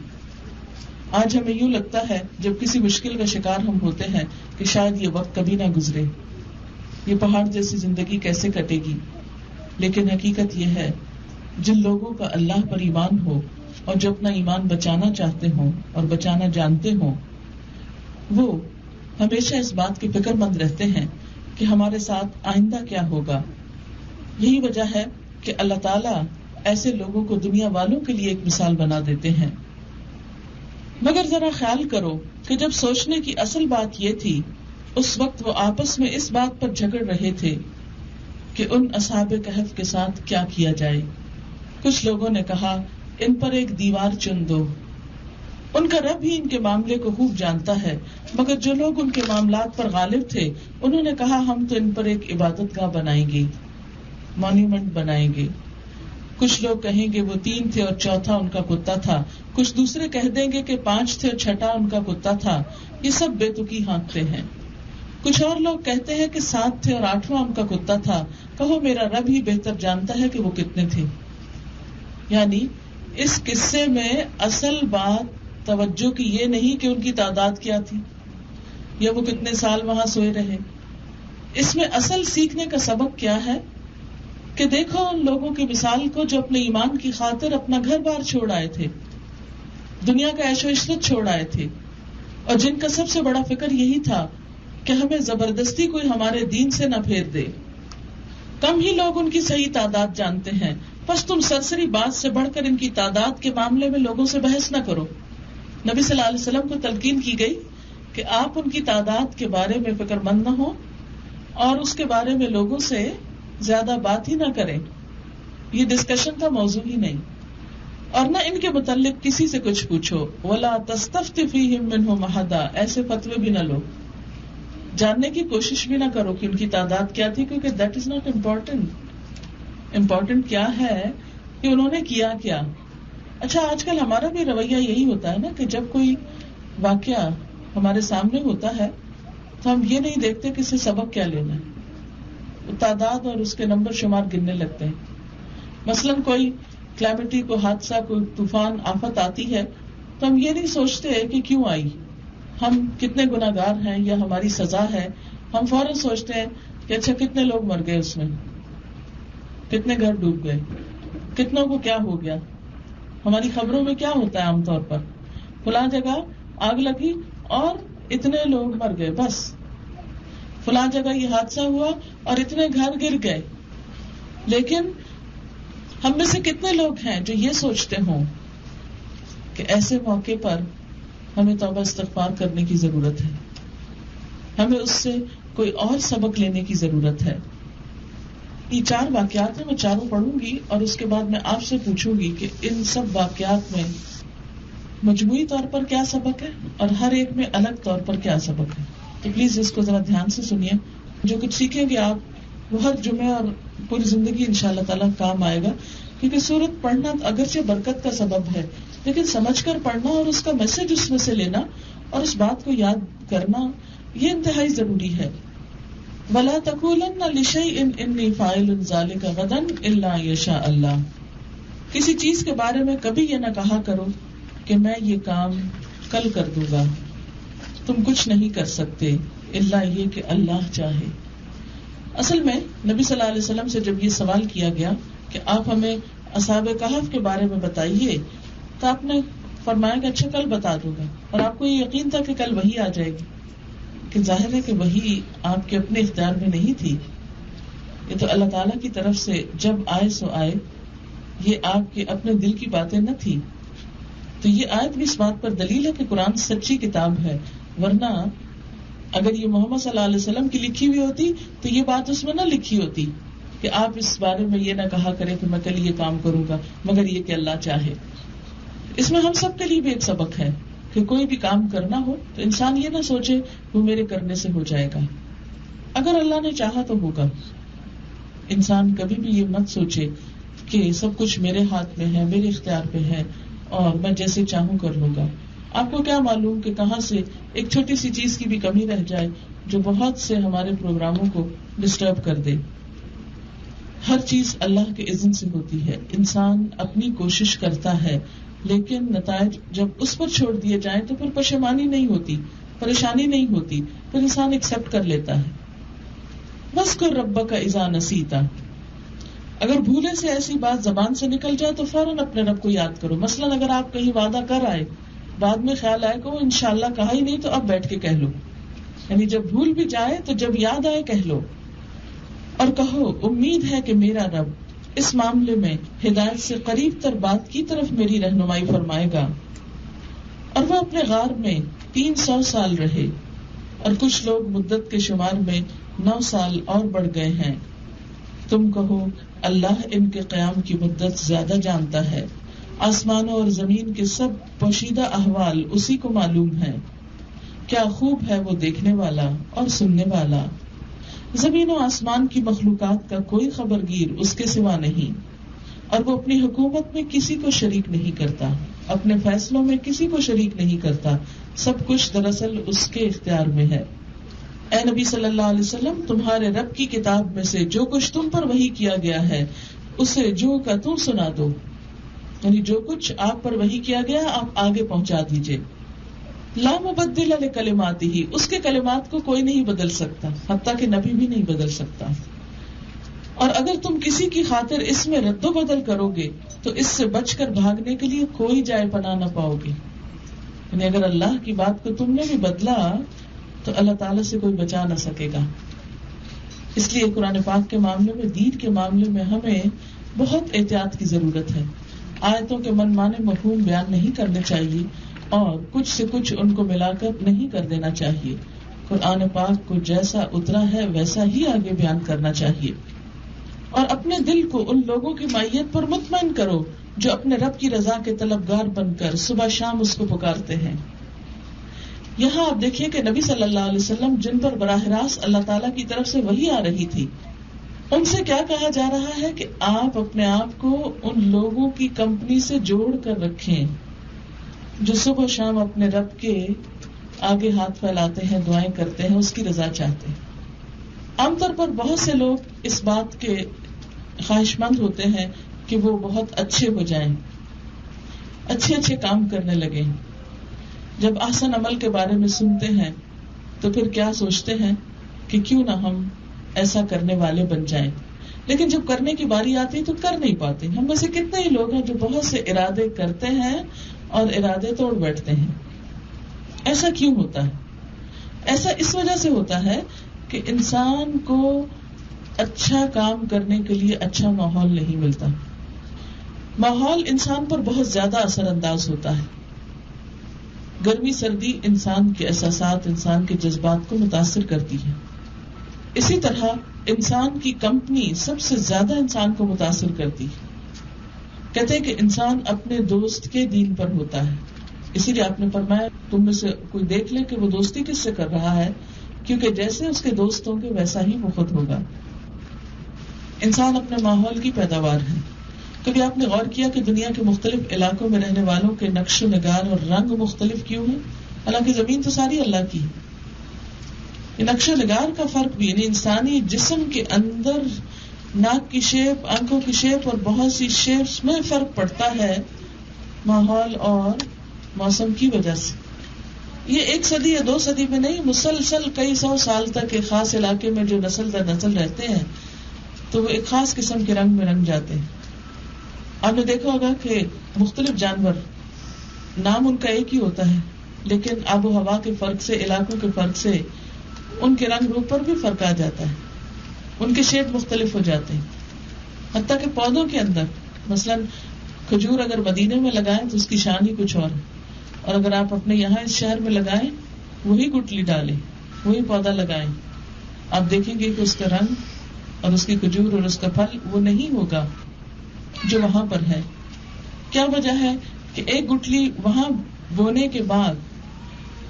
آج ہمیں یوں لگتا ہے جب کسی مشکل کا شکار ہم ہوتے ہیں کہ شاید یہ وقت کبھی نہ گزرے, یہ پہاڑ جیسی زندگی کیسے کٹے گی. لیکن حقیقت یہ ہے جن لوگوں کا اللہ پر ایمان ہو اور جو اپنا ایمان بچانا چاہتے ہوں اور بچانا جانتے ہوں, وہ ہمیشہ اس بات کی فکر مند رہتے ہیں کہ ہمارے ساتھ آئندہ کیا ہوگا. یہی وجہ ہے کہ اللہ تعالیٰ ایسے لوگوں کو دنیا والوں کے لیے ایک مثال بنا دیتے ہیں. مگر ذرا خیال کرو کہ جب سوچنے کی اصل بات یہ تھی, اس وقت وہ آپس میں اس بات پر جھگڑ رہے تھے کہ ان اصحاب کہف کے ساتھ کیا کیا جائے. کچھ لوگوں نے کہا ان پر ایک دیوار چن دو, ان کا رب ہی ان کے معاملے کو خوب جانتا ہے. مگر جو لوگ ان کے معاملات پر غالب تھے انہوں نے کہا ہم تو ان پر ایک عبادت گاہ بنائیں گے. مانیومنٹ بنائیں گے. کچھ لوگ کہیں گے وہ 3 تھے اور چوتھا ان کا کتا تھا. کچھ دوسرے کہہ دیں گے کہ 5 تھے اور چھٹا ان کا کتا تھا. یہ سب بے تکی ہانکتے ہیں. کچھ اور لوگ کہتے ہیں کہ 7 تھے اور 8واں ان کا کتا تھا. کہو میرا رب ہی بہتر جانتا ہے کہ وہ کتنے تھے. یعنی اس قصے میں اصل بات توجہ کی یہ نہیں کہ ان کی تعداد کیا تھی یا وہ کتنے سال وہاں سوئے رہے. اس میں اصل سیکھنے کا سبق کیا ہے کہ دیکھو ان لوگوں کی مثال کو جو اپنے ایمان کی خاطر اپنا گھر بار چھوڑ آئے تھے, دنیا کا عیش و عشرت چھوڑ آئے تھے, اور جن کا سب سے بڑا فکر یہی تھا کہ ہمیں زبردستی کوئی ہمارے دین سے نہ پھیر دے. کم ہی لوگ ان کی صحیح تعداد جانتے ہیں, بس تم سرسری بات سے بڑھ کر ان کی تعداد کے معاملے میں لوگوں سے بحث نہ کرو. نبی صلی اللہ علیہ وسلم کو تلقین کی گئی کہ آپ ان کی تعداد کے بارے میں فکر مند نہ ہو اور اس کے بارے میں لوگوں سے زیادہ بات ہی نہ کریں. یہ ڈسکشن کا موضوع ہی نہیں, اور نہ ان کے متعلق کسی سے کچھ پوچھو. وَلَا تَسْتَفْتِ فِيهِمْ مِنْهُمْ أَحَدًا, ایسے فتوے بھی نہ لو, جاننے کی کوشش بھی نہ کرو کہ ان کی تعداد کیا تھی, کیونکہ that is not important. Important کیا ہے کہ انہوں نے کیا کیا. اچھا آج کل ہمارا بھی رویہ یہی ہوتا ہے نا کہ جب کوئی واقعہ ہمارے سامنے ہوتا ہے تو ہم یہ نہیں دیکھتے کہ اس سے سبق کیا لینا ہے, تعداد اور اس کے نمبر شمار گننے لگتے ہیں. مثلاً کوئی کلیمٹی, کوئی حادثہ, کوئی طوفان, آفت آتی ہے تو ہم یہ نہیں سوچتے کہ کیوں آئی, ہم کتنے گناہگار ہیں یا ہماری سزا ہے. ہم فوراً سوچتے ہیں کہ اچھا کتنے لوگ مر گئے, اس میں کتنے گھر ڈوب گئے, کتنوں کو کیا ہو گیا. ہماری خبروں میں کیا ہوتا ہے عام طور پر, فلاں جگہ آگ لگی اور اتنے لوگ مر گئے, بس فلاں جگہ یہ حادثہ ہوا اور اتنے گھر گر گئے. لیکن ہم میں سے کتنے لوگ ہیں جو یہ سوچتے ہوں کہ ایسے موقع پر ہمیں توبہ استغفار کرنے کی ضرورت ہے, ہمیں اس سے کوئی اور سبق لینے کی ضرورت ہے. یہ 4 واقعات ہیں, میں چاروں پڑھوں گی اور اس کے بعد میں آپ سے پوچھوں گی کہ ان سب واقعات میں مجموعی طور پر کیا سبق ہے اور ہر ایک میں الگ طور پر کیا سبق ہے. تو پلیز اس کو ذرا دھیان سے سنیے. جو کچھ سیکھیں گے آپ وہ ہر جمعے اور پوری زندگی انشاءاللہ تعالیٰ کام آئے گا, کیونکہ سورت پڑھنا اگرچہ برکت کا سبب ہے لیکن سمجھ کر پڑھنا اور اس کا میسج اس میں سے لینا اور اس بات کو یاد کرنا یہ انتہائی ضروری ہے. وَلَا تَقُولَنَّ لِشَيْءٍ إِنِّي فَاعِلٌ ذَلِكَ غَدًا إِلَّا يَشَاءَ اللَّهُ, کسی چیز کے بارے میں کبھی یہ نہ کہا کرو کہ میں یہ کام کل کر دوں گا. تم کچھ نہیں کر سکتے الا یہ کہ اللہ چاہے. اصل میں نبی صلی اللہ علیہ وسلم سے جب یہ سوال کیا گیا کہ آپ ہمیں اصحاب کہف کے بارے میں بتائیے, تو آپ نے فرمایا کہ اچھا کل بتا دوں گا, اور آپ کو یہ یقین تھا کہ کل وحی آ جائے گی. کہ ظاہر ہے کہ وحی آپ کے اپنے اختیار میں نہیں تھی, یہ تو اللہ تعالیٰ کی طرف سے جب آئے سو آئے, یہ آپ کے اپنے دل کی باتیں نہ تھی. تو یہ آیت بھی اس بات پر دلیل ہے کہ قرآن سچی کتاب ہے, ورنہ اگر یہ محمد صلی اللہ علیہ وسلم کی لکھی ہوئی ہوتی تو یہ بات اس میں نہ لکھی ہوتی کہ آپ اس بارے میں یہ نہ کہا کریں کہ میں کل یہ کام کروں گا مگر یہ کہ اللہ چاہے. اس میں ہم سب کے لیے بھی ایک سبق ہے کہ کوئی بھی کام کرنا ہو تو انسان یہ نہ سوچے وہ میرے کرنے سے ہو جائے گا, اگر اللہ نے چاہا تو ہوگا. انسان کبھی بھی یہ مت سوچے کہ سب کچھ میرے ہاتھ میں ہے, میرے اختیار پہ ہے اور میں جیسے چاہوں کر لوں گا. آپ کو کیا معلوم کہ کہاں سے ایک چھوٹی سی چیز کی بھی کمی رہ جائے جو بہت سے ہمارے پروگراموں کو ڈسٹرب کر دے. ہر چیز اللہ کے اذن سے ہوتی ہے. انسان اپنی کوشش کرتا ہے لیکن نتائج جب اس پر چھوڑ دیے جائیں تو پھر پشیمانی نہیں ہوتی, پریشانی نہیں ہوتی, پھر انسان ایکسپٹ کر لیتا ہے. وَاذْكُر رَبَّكَ إِذَا نَسِيتَ, اگر بھولے سے ایسی بات زبان سے نکل جائے تو فوراً اپنے رب کو یاد کرو. مثلاً اگر آپ کہیں وعدہ کر آئے, بعد میں خیال آئے کہ وہ انشاءاللہ کہا ہی نہیں, تو اب بیٹھ کے کہہ لو. یعنی جب بھول بھی جائے تو جب یاد آئے کہہ لو, اور کہو امید ہے کہ میرا رب اس معاملے میں ہدایت سے قریب تر بات کی طرف میری رہنمائی فرمائے گا. اور وہ اپنے غار میں 300 سال رہے, اور کچھ لوگ مدت کے شمار میں 9 سال اور بڑھ گئے ہیں. تم کہو اللہ ان کے قیام کی مدت زیادہ جانتا ہے, آسمانوں اور زمین کے سب پوشیدہ احوال اسی کو معلوم ہے. کیا خوب ہے وہ دیکھنے والا اور سننے والا. زمین و آسمان کی مخلوقات کا کوئی خبرگیر اس کے سوا نہیں، اور وہ اپنی حکومت میں کسی کو شریک نہیں کرتا، اپنے فیصلوں میں کسی کو شریک نہیں کرتا، سب کچھ دراصل اس کے اختیار میں ہے۔ اے نبی صلی اللہ علیہ وسلم، تمہارے رب کی کتاب میں سے جو کچھ تم پر وحی کیا گیا ہے اسے جو کا تم سنا دو، یعنی جو کچھ آپ پر وحی کیا گیا آپ آگے پہنچا دیجئے۔ لا مبدل لکلماتہ، اس کے کلمات کو کوئی نہیں بدل سکتا، حتیٰ کہ نبی بھی نہیں بدل سکتا۔ اور اگر تم کسی کی خاطر اس میں رد و بدل کرو گے تو اس سے بچ کر بھاگنے کے لیے کوئی جائے پناہ نہ پاؤ گے، یعنی اگر اللہ کی بات کو تم نے بھی بدلا تو اللہ تعالیٰ سے کوئی بچا نہ سکے گا۔ اس لیے قرآن پاک کے معاملے میں، دین کے معاملے میں ہمیں بہت احتیاط کی ضرورت ہے۔ آیتوں کے من مانے مفہوم بیان نہیں کرنے چاہیے اور کچھ سے کچھ ان کو ملا کر نہیں کر دینا چاہیے۔ قرآن پاک کو جیسا اترا ہے ویسا ہی آگے بیان کرنا چاہیے، اور اپنے دل کو ان لوگوں کی معیت پر مطمئن کرو جو اپنے رب کی رضا کے طلبگار بن کر صبح شام اس کو پکارتے ہیں۔ یہاں آپ دیکھیے کہ نبی صلی اللہ علیہ وسلم جن پر براہ راست اللہ تعالیٰ کی طرف سے وحی آ رہی تھی، ان سے کیا کہا جا رہا ہے کہ آپ اپنے آپ کو ان لوگوں کی کمپنی سے جوڑ کر رکھیں جو صبح شام اپنے رب کے آگے ہاتھ پھیلاتے ہیں، دعائیں کرتے ہیں، اس کی رضا چاہتے ہیں۔ عام طور پر بہت سے لوگ اس بات کے خواہش مند ہوتے ہیں کہ وہ بہت اچھے ہو جائیں، اچھے کام کرنے لگیں۔ جب احسن عمل کے بارے میں سنتے ہیں تو پھر کیا سوچتے ہیں کہ کیوں نہ ہم ایسا کرنے والے بن جائیں، لیکن جب کرنے کی باری آتی تو کر نہیں پاتے۔ ہم میں سے کتنے ہی لوگ ہیں جو بہت سے ارادے کرتے ہیں اور ارادے توڑ بیٹھتے ہیں۔ ایسا کیوں ہوتا ہے؟ ایسا اس وجہ سے ہوتا ہے کہ انسان کو اچھا کام کرنے کے لیے اچھا ماحول نہیں ملتا۔ ماحول انسان پر بہت زیادہ اثر انداز ہوتا ہے۔ گرمی سردی انسان کے احساسات، انسان کے جذبات کو متاثر کرتی ہے۔ اسی طرح انسان کی کمپنی سب سے زیادہ انسان کو متاثر کرتی ہے۔ کہتے ہیں کہ انسان اپنے دوست کے دین پر ہوتا ہے، اسی لیے آپ نے فرمایا تم میں سے کوئی دیکھ لے کہ وہ دوستی کس سے کر رہا ہے، کیونکہ جیسے اس کے دوست ہوں گے ویسا ہی وہ خود ہوگا۔ انسان اپنے ماحول کی پیداوار ہے۔ کبھی آپ نے غور کیا کہ دنیا کے مختلف علاقوں میں رہنے والوں کے نقش و نگار اور رنگ مختلف کیوں ہیں؟ حالانکہ زمین تو ساری اللہ کی ہے۔ یہ نقش و نگار کا فرق بھی، یعنی انسانی جسم کے اندر ناک کی شیپ، آنکھوں کی شیپ اور بہت سی شیپس میں فرق پڑتا ہے ماحول اور موسم کی وجہ سے۔ یہ 1 صدی یا 2 صدی میں نہیں، مسلسل کئی 100 سال تک ایک خاص علاقے میں جو نسل در نسل رہتے ہیں تو وہ ایک خاص قسم کے رنگ میں رنگ جاتے ہیں۔ آپ نے دیکھا ہوگا کہ مختلف جانور، نام ان کا ایک ہی ہوتا ہے لیکن آب و ہوا کے فرق سے، علاقوں کے فرق سے ان کے رنگ روپ پر بھی فرق آ جاتا ہے، ان کے شیڈ مختلف ہو جاتے ہیں۔ حتیٰ کہ پودوں کے اندر، مثلا کھجور اگر مدینے میں لگائیں تو اس کی شان ہی کچھ اور ہے، اور اگر آپ اپنے یہاں اس شہر میں لگائیں، وہی گٹلی ڈالیں، وہی پودا لگائیں، آپ دیکھیں گے کہ اس کا رنگ اور اس کی کھجور اور اس کا پھل وہ نہیں ہوگا جو وہاں پر ہے۔ کیا وجہ ہے کہ ایک گٹلی وہاں بونے کے بعد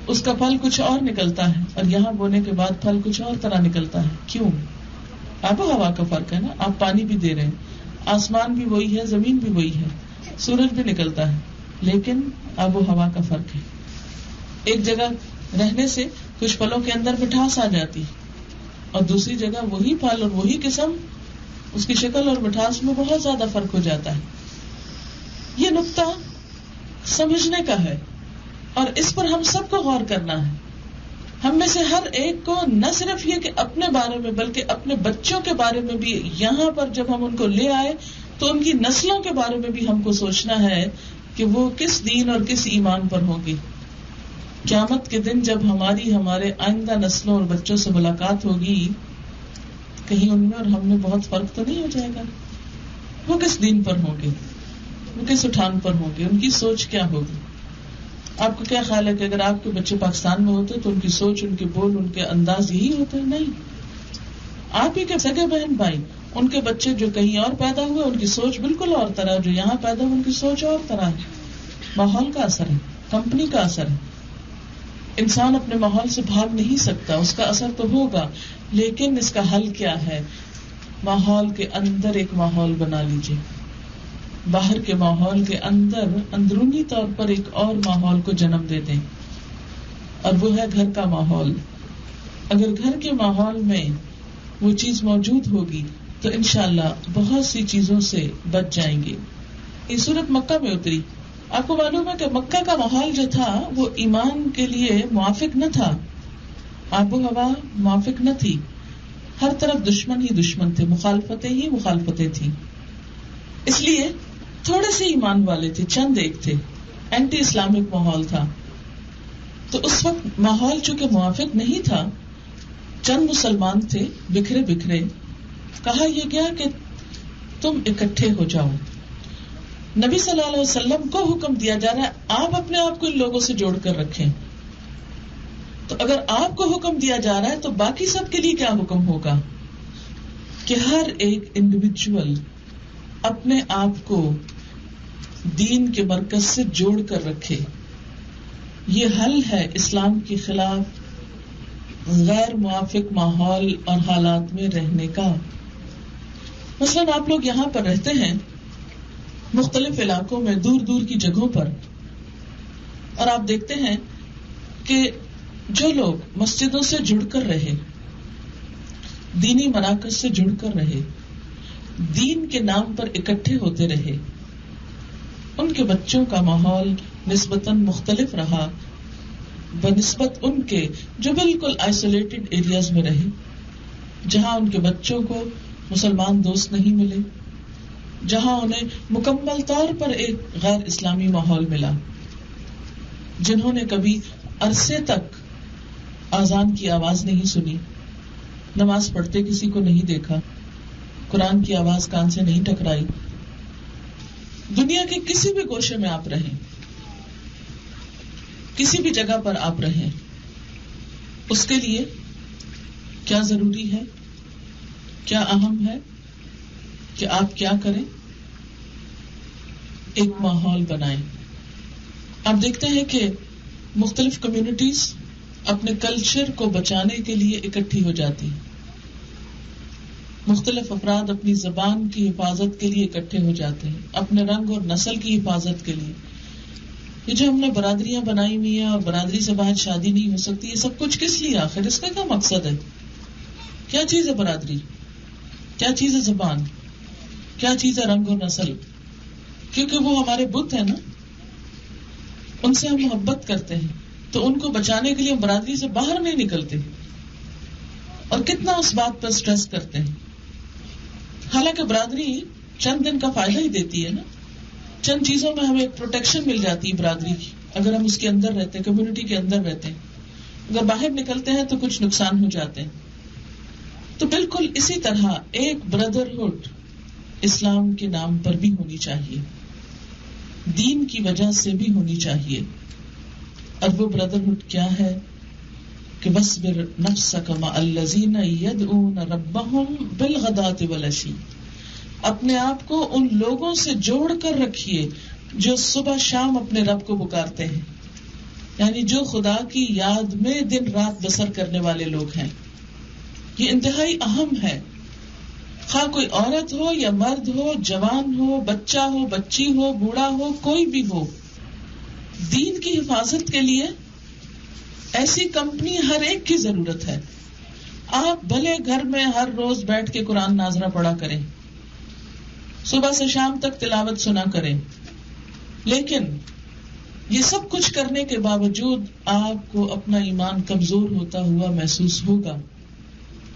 اس کا پھل کچھ اور نکلتا ہے اور یہاں بونے کے بعد پھل کچھ اور طرح نکلتا ہے؟ کیوں؟ آب و ہوا کا فرق ہے نا۔ آپ پانی بھی دے رہے ہیں، آسمان بھی وہی ہے، زمین بھی وہی ہے، سورج بھی نکلتا ہے، لیکن آب و ہوا کا فرق ہے۔ ایک جگہ رہنے سے کچھ پھلوں کے اندر مٹھاس آ جاتی اور دوسری جگہ وہی پھل اور وہی قسم، اس کی شکل اور مٹھاس میں بہت زیادہ فرق ہو جاتا ہے۔ یہ نقطہ سمجھنے کا ہے اور اس پر ہم سب کو غور کرنا ہے۔ ہم میں سے ہر ایک کو نہ صرف یہ کہ اپنے بارے میں بلکہ اپنے بچوں کے بارے میں بھی، یہاں پر جب ہم ان کو لے آئے تو ان کی نسلوں کے بارے میں بھی ہم کو سوچنا ہے کہ وہ کس دین اور کس ایمان پر ہوں گی۔ قیامت کے دن جب ہمارے آئندہ نسلوں اور بچوں سے ملاقات ہوگی، کہیں ان میں اور ہم میں بہت فرق تو نہیں ہو جائے گا؟ وہ کس دین پر ہوں گے، وہ کس اٹھان پر ہوں گے، ان کی سوچ کیا ہوگی؟ آپ کو کیا خیال ہے کہ اگر آپ کے بچے پاکستان میں ہوتے تو ان کی سوچ، ان کے بول، ان کے انداز یہی ہوتے؟ نہیں۔ آپ ہی کے سگے بہن بھائی، ان کے بچے جو کہیں اور پیدا ہوئے ان کی سوچ بالکل اور طرح، جو یہاں پیدا ہوئے ان کی سوچ اور طرح ہے۔ ماحول کا اثر ہے، کمپنی کا اثر ہے۔ انسان اپنے ماحول سے بھاگ نہیں سکتا، اس کا اثر تو ہوگا، لیکن اس کا حل کیا ہے؟ ماحول کے اندر ایک ماحول بنا لیجیے، باہر کے ماحول کے اندر اندرونی طور پر ایک اور ماحول کو جنم دے دیں، اور وہ ہے گھر کا ماحول. اگر گھر کے ماحول میں وہ چیز موجود ہوگی تو انشاءاللہ بہت سی چیزوں سے بچ جائیں گے. یہ سورت مکہ میں اتری. آپ کو معلوم ہے کہ مکہ کا ماحول جو تھا وہ ایمان کے لیے موافق نہ تھا، آب و ہوا موافق نہ تھی، ہر طرف دشمن ہی دشمن تھے، مخالفتیں ہی مخالفتیں تھیں. اس لیے تھوڑے سے ایمان والے تھے، چند ایک تھے، اینٹی اسلامک ماحول تھا. تو اس وقت ماحول چونکہ موافق نہیں تھا، چند مسلمان تھے بکھرے بکھرے، کہا یہ گیا کہ تم اکٹھے ہو جاؤ. نبی صلی اللہ علیہ وسلم کو حکم دیا جا رہا ہے آپ اپنے آپ کو ان لوگوں سے جوڑ کر رکھیں. تو اگر آپ کو حکم دیا جا رہا ہے تو باقی سب کے لیے کیا حکم ہوگا کہ ہر ایک انڈیویجول اپنے آپ کو دین کے مرکز سے جوڑ کر رکھے. یہ حل ہے اسلام کے خلاف غیر موافق ماحول اور حالات میں رہنے کا. مثلاً آپ لوگ یہاں پر رہتے ہیں مختلف علاقوں میں، دور دور کی جگہوں پر، اور آپ دیکھتے ہیں کہ جو لوگ مسجدوں سے جڑ کر رہے، دینی مراکز سے جڑ کر رہے، دین کے نام پر اکٹھے ہوتے رہے، ان کے بچوں کا ماحول نسبتاً مختلف رہا بنسبت ان کے جو بالکل آئسولیٹڈ ایریاز میں رہے، جہاں ان کے بچوں کو مسلمان دوست نہیں ملے، جہاں انہیں مکمل طور پر ایک غیر اسلامی ماحول ملا، جنہوں نے کبھی عرصے تک اذان کی آواز نہیں سنی، نماز پڑھتے کسی کو نہیں دیکھا، قرآن کی آواز کان سے نہیں ٹکرائی. دنیا کے کسی بھی گوشے میں آپ رہیں، کسی بھی جگہ پر آپ رہیں، اس کے لیے کیا ضروری ہے، کیا اہم ہے کہ آپ کیا کریں؟ ایک ماحول بنائیں. آپ دیکھتے ہیں کہ مختلف کمیونٹیز اپنے کلچر کو بچانے کے لیے اکٹھی ہو جاتی، مختلف افراد اپنی زبان کی حفاظت کے لیے اکٹھے ہو جاتے ہیں، اپنے رنگ اور نسل کی حفاظت کے لیے. یہ جو ہم نے برادریاں بنائی ہوئی ہیں اور برادری سے باہر شادی نہیں ہو سکتی، یہ سب کچھ کس لیے؟ آخر اس کا کیا مقصد ہے؟ کیا چیز ہے برادری؟ کیا چیز ہے زبان؟ کیا چیز ہے رنگ اور نسل؟ کیونکہ وہ ہمارے بت ہیں نا، ان سے ہم محبت کرتے ہیں، تو ان کو بچانے کے لیے ہم برادری سے باہر نہیں نکلتے، اور کتنا اس بات پر سٹریس کرتے ہیں. حالانکہ برادری چند دن کا فائدہ ہی دیتی ہے نا، چند چیزوں میں ہمیں ایک پروٹیکشن مل جاتی ہے برادری کی، اگر ہم اس کے اندر رہتے ہیں، کمیونٹی کے اندر رہتے ہیں. اگر باہر نکلتے ہیں تو کچھ نقصان ہو جاتے ہیں. تو بالکل اسی طرح ایک بردرہڈ اسلام کے نام پر بھی ہونی چاہیے، دین کی وجہ سے بھی ہونی چاہیے. اور وہ بردرہڈ کیا ہے کہ وَاصْبِرْ نَفْسَكَ مَعَ الَّذِينَ يَدْعُونَ رَبَّهُمْ بِالْغَدَاةِ وَالْعَشِيِّ. اپنے آپ کو ان لوگوں سے جوڑ کر رکھیے جو صبح شام اپنے رب کو پکارتے ہیں، یعنی جو خدا کی یاد میں دن رات بسر کرنے والے لوگ ہیں. یہ انتہائی اہم ہے، خواہ کوئی عورت ہو یا مرد ہو، جوان ہو، بچہ ہو، بچی ہو، بوڑھا ہو، کوئی بھی ہو. دین کی حفاظت کے لیے ایسی کمپنی ہر ایک کی ضرورت ہے. آپ بھلے گھر میں ہر روز بیٹھ کے قرآن ناظرہ پڑھا کریں، صبح سے شام تک تلاوت سنا کریں، لیکن یہ سب کچھ کرنے کے باوجود آپ کو اپنا ایمان کمزور ہوتا ہوا محسوس ہوگا.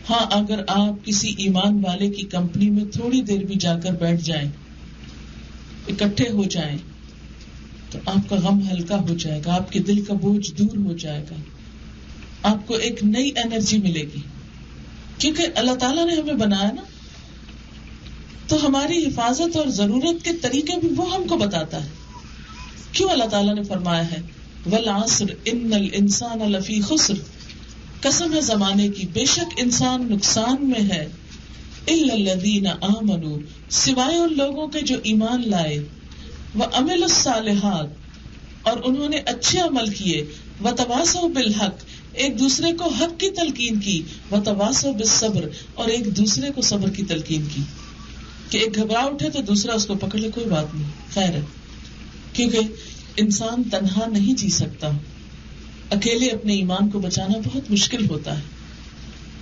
ہاں، اگر آپ کسی ایمان والے کی کمپنی میں تھوڑی دیر بھی جا کر بیٹھ جائیں، اکٹھے ہو جائیں، تو آپ کا غم ہلکا ہو جائے گا، آپ کے دل کا بوجھ دور ہو جائے گا، آپ کو ایک نئی انرجی ملے گی. کیونکہ اللہ تعالیٰ نے ہمیں بنایا نا، تو ہماری حفاظت اور ضرورت کے طریقے بھی وہ ہم کو بتاتا ہے. کیوں اللہ تعالیٰ نے فرمایا ہے وَالْعَصْرِ إِنَّ الْإِنسَانَ لَفِي خُسْرٍ، قسم ہے زمانے کی، بے شک انسان نقصان میں ہے، إِلَّا الَّذِينَ آمَنُوا، سوائے ان لوگوں کے جو ایمان لائے، وَعَمِلُوا الصَّالِحَاتِ، اور انہوں نے اچھے عمل کیے، وتواصوا بالحق، ایک دوسرے کو حق کی تلقین کی، وتواصوا بالصبر، اور ایک دوسرے کو صبر کی تلقین کی، کہ ایک گھبرا اٹھے تو دوسرا اس کو پکڑ لے، کوئی بات نہیں، خیر ہے، کیونکہ انسان تنہا نہیں جی سکتا، اکیلے اپنے ایمان کو بچانا بہت مشکل ہوتا ہے.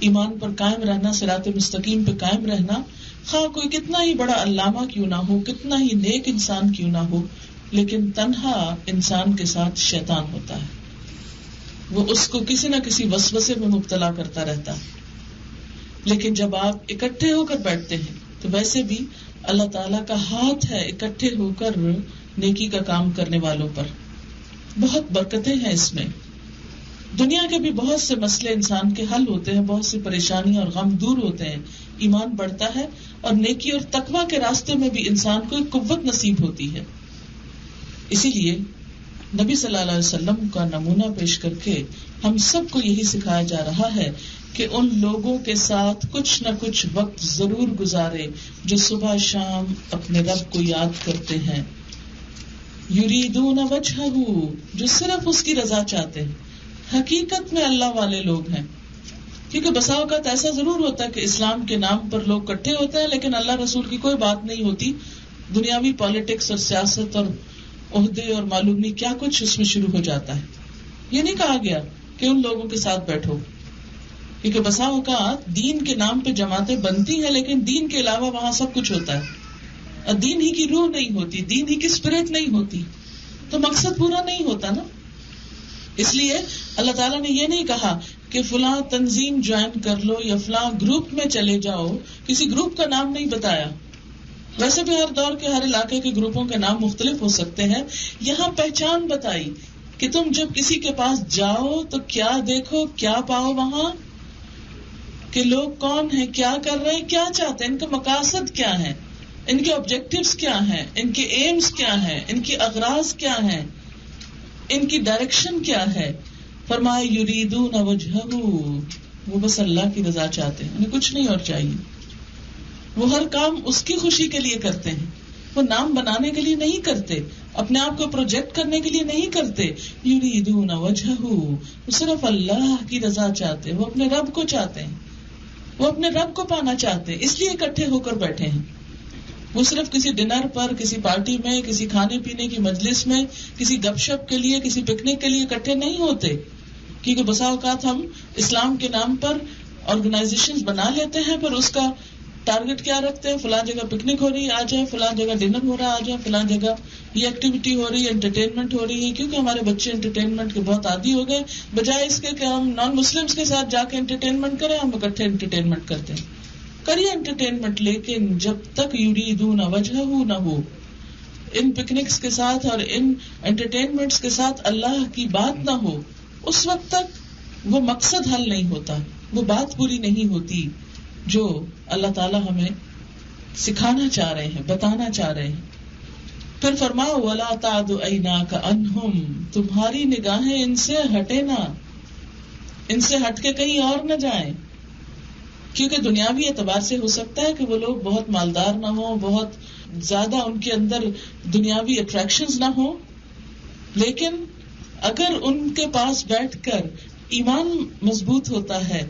ایمان پر قائم رہنا، صراط مستقیم پہ قائم رہنا، خواہ کوئی کتنا ہی بڑا علامہ کیوں نہ ہو، کتنا ہی نیک انسان کیوں نہ ہو، لیکن تنہا انسان کے ساتھ شیطان ہوتا ہے، وہ اس کو کسی نہ کسی وسوسے میں مبتلا کرتا رہتا ہے. لیکن جب آپ اکٹھے ہو کر بیٹھتے ہیں تو ویسے بھی اللہ تعالیٰ کا ہاتھ ہے اکٹھے ہو کر نیکی کا کام کرنے والوں پر، بہت برکتیں ہیں اس میں. دنیا کے بھی بہت سے مسئلے انسان کے حل ہوتے ہیں، بہت سی پریشانیاں اور غم دور ہوتے ہیں، ایمان بڑھتا ہے، اور نیکی اور تقویٰ کے راستے میں بھی انسان کو ایک قوت نصیب ہوتی ہے. اسی لیے نبی صلی اللہ علیہ وسلم کا نمونہ پیش کر کے ہم سب کو یہی سکھایا جا رہا ہے کہ ان لوگوں کے ساتھ کچھ نہ کچھ وقت ضرور گزارے جو صبح شام اپنے رب کو یاد کرتے ہیں. یریدون وجہہ، جو صرف اس کی رضا چاہتے ہیں. حقیقت میں اللہ والے لوگ ہیں، کیونکہ بسا اوقات ایسا ضرور ہوتا ہے کہ اسلام کے نام پر لوگ اکٹھے ہوتے ہیں لیکن اللہ رسول کی کوئی بات نہیں ہوتی، دنیاوی پالیٹکس اور سیاست اور عہدے اور معلوم نہیں کیا کچھ اس میں شروع ہو جاتا ہے. یہ نہیں کہا گیا کہ ان لوگوں کے ساتھ بیٹھو، کیونکہ بسا اوقات دین کے نام پہ جماعتیں بنتی ہیں لیکن دین کے علاوہ وہاں سب کچھ ہوتا ہے، اور دین ہی کی روح نہیں ہوتی، دین ہی کی اسپرٹ نہیں ہوتی، تو مقصد پورا نہیں ہوتا نا. اس لیے اللہ تعالیٰ نے یہ نہیں کہا کہ فلاں تنظیم جوائن کر لو یا فلاں گروپ میں چلے جاؤ، کسی گروپ کا نام نہیں بتایا. ویسے بھی ہر دور کے ہر علاقے کے گروپوں کے نام مختلف ہو سکتے ہیں. یہاں پہچان بتائی کہ تم جب کسی کے پاس جاؤ تو کیا دیکھو، کیا پاؤ وہاں، کہ لوگ کون ہیں، کیا کر رہے ہیں، کیا چاہتے ہیں، ان کا مقاصد کیا ہے، ان کے آبجیکٹیوز کیا ہیں، ان کے ایمز کیا ہیں، ان کی اغراض کیا ہیں، ان کی ڈائریکشن کیا ہے. فرمایا یریدون وجہہ، وہ بس اللہ کی رضا چاہتے ہیں، انہیں کچھ نہیں اور چاہیے. وہ ہر کام اس کی خوشی کے لیے کرتے ہیں، وہ نام بنانے کے لیے نہیں کرتے، اپنے آپ کو پروجیکٹ کرنے کے لیے نہیں کرتے. یریدون وجہہ، وہ صرف اللہ کی رضا چاہتے ہیں، وہ اپنے رب کو چاہتے ہیں، وہ اپنے رب کو پانا چاہتے ہیں، اس لیے اکٹھے ہو کر بیٹھے ہیں. وہ صرف کسی ڈنر پر، کسی پارٹی میں، کسی کھانے پینے کی مجلس میں، کسی گپ شپ کے لیے، کسی پکنک کے لیے اکٹھے نہیں ہوتے. کیونکہ بسا اوقات ہم اسلام کے نام پر آرگنائزیشن بنا لیتے ہیں، پر اس کا ٹارگٹ کیا رکھتے ہیں، فلاں جگہ پکنک ہو رہی ہے آ جائے، فلاں جگہ ڈنر ہو رہا ہے آ جائے، فلاں جگہ یہ ایکٹیویٹی ہو رہی ہے، انٹرٹینمنٹ ہو رہی ہے. کیونکہ ہمارے بچے انٹرٹینمنٹ کے بہت عادی ہو گئے، بجائے اس کے کہ ہم نان مسلمس کے ساتھ جا کے انٹرٹینمنٹ کریں، ہم اکٹھے انٹرٹینمنٹ کرتے ہیں. کریے انٹرٹینمنٹ، لیکن جب تک یریدون وجہہ نہ ہو، ان پکنکس کے ساتھ اور ان انٹرٹینمنٹس کے ساتھ اللہ کی بات نہ ہو، اس وقت تک وہ مقصد حل نہیں ہوتا، وہ بات پوری نہیں ہوتی جو اللہ تعالیٰ ہمیں سکھانا چاہ رہے ہیں، بتانا چاہ رہے ہیں. پھر فرماؤ وَلَا تَعْدُ عَيْنَاكَ عَنْهُمْ، تمہاری نگاہیں ان سے ہٹے نہ، ان سے ہٹ کے کہیں اور نہ جائیں. کیونکہ دنیاوی اعتبار سے ہو سکتا ہے کہ وہ لوگ بہت مالدار نہ ہوں، بہت زیادہ ان کے اندر دنیاوی اٹریکشنز نہ ہوں، لیکن اگر ان کے پاس بیٹھ کر ایمان مضبوط ہوتا ہے،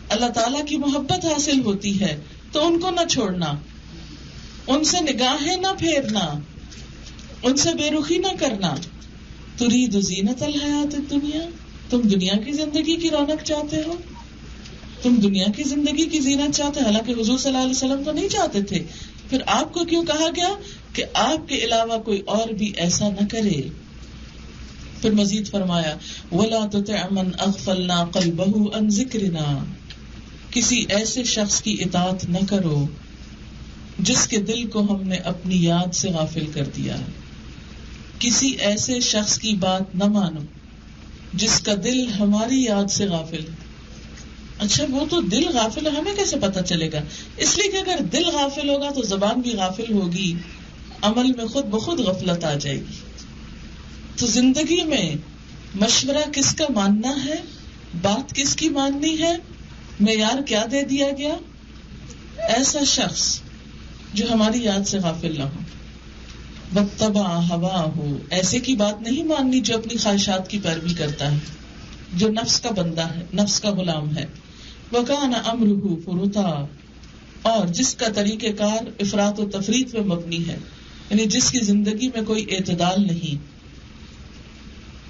اللہ تعالیٰ کی محبت حاصل ہوتی ہے، تو ان کو نہ چھوڑنا، ان سے نگاہیں نہ پھیرنا، ان سے بے رخی نہ کرنا. ترید زینت الحیات الدنیا، تم دنیا کی زندگی کی رونق چاہتے ہو، تم دنیا کی زندگی کی زینت چاہتے، حالانکہ حضور صلی اللہ علیہ وسلم تو نہیں چاہتے تھے. پھر آپ کو کیوں کہا گیا کہ آپ کے علاوہ کوئی اور بھی ایسا نہ کرے. پھر مزید فرمایا وَلَا تُطِعْ مَنْ أَغْفَلْنَا قَلْبَهُ عَنْ ذِكْرِنَا، کسی ایسے شخص کی اطاعت نہ کرو جس کے دل کو ہم نے اپنی یاد سے غافل کر دیا ہے. کسی ایسے شخص کی بات نہ مانو جس کا دل ہماری یاد سے غافل ہے. اچھا وہ تو دل غافل ہے، ہمیں کیسے پتا چلے گا؟ اس لیے کہ اگر دل غافل ہوگا تو زبان بھی غافل ہوگی، عمل میں خود بخود غفلت آ جائے گی. تو زندگی میں مشورہ کس کا ماننا ہے، بات کس کی ماننی ہے، معیار کیا دے دیا گیا؟ ایسا شخص جو ہماری یاد سے غافل نہ ہو. واتبع ہواہ، ایسے کی بات نہیں ماننی جو اپنی خواہشات کی پیروی کرتا ہے، جو نفس کا بندہ ہے، نفس کا غلام ہے. وکان امرہ فرطا، اور جس کا طریقہ کار افراط و تفریط پہ مبنی ہے، یعنی جس کی زندگی میں کوئی اعتدال نہیں.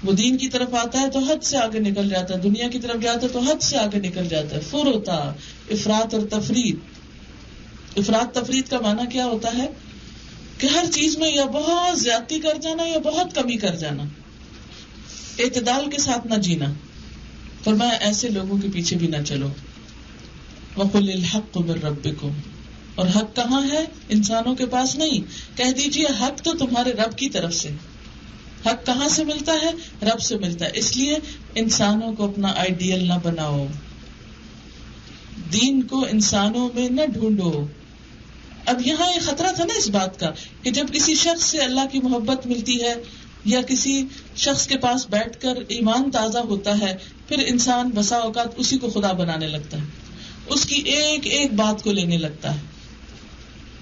وہ دین کی طرف آتا ہے تو حد سے آگے نکل جاتا ہے، دنیا کی طرف جاتا ہے تو حد سے آگے نکل جاتا ہے. فرطا، افراط اور تفریط. افراط تفریط کا معنی کیا ہوتا ہے کہ ہر چیز میں یا بہت زیادتی کر جانا یا بہت کمی کر جانا، اعتدال کے ساتھ نہ جینا. فرمایا ایسے لوگوں کے پیچھے بھی نہ چلو. وَقُلِ الْحَقُّ مِن رَبِّكُمْ، اور حق کہاں ہے؟ انسانوں کے پاس نہیں. کہہ دیجئے حق تو تمہارے رب کی طرف سے. حق کہاں سے ملتا ہے؟ رب سے ملتا ہے. اس لیے انسانوں کو اپنا آئیڈیل نہ بناؤ، دین کو انسانوں میں نہ ڈھونڈو. اب یہاں ایک خطرہ تھا نا اس بات کا کہ جب کسی شخص سے اللہ کی محبت ملتی ہے یا کسی شخص کے پاس بیٹھ کر ایمان تازہ ہوتا ہے، پھر انسان بسا اوقات اسی کو خدا بنانے لگتا ہے، اس کی ایک ایک بات کو لینے لگتا ہے،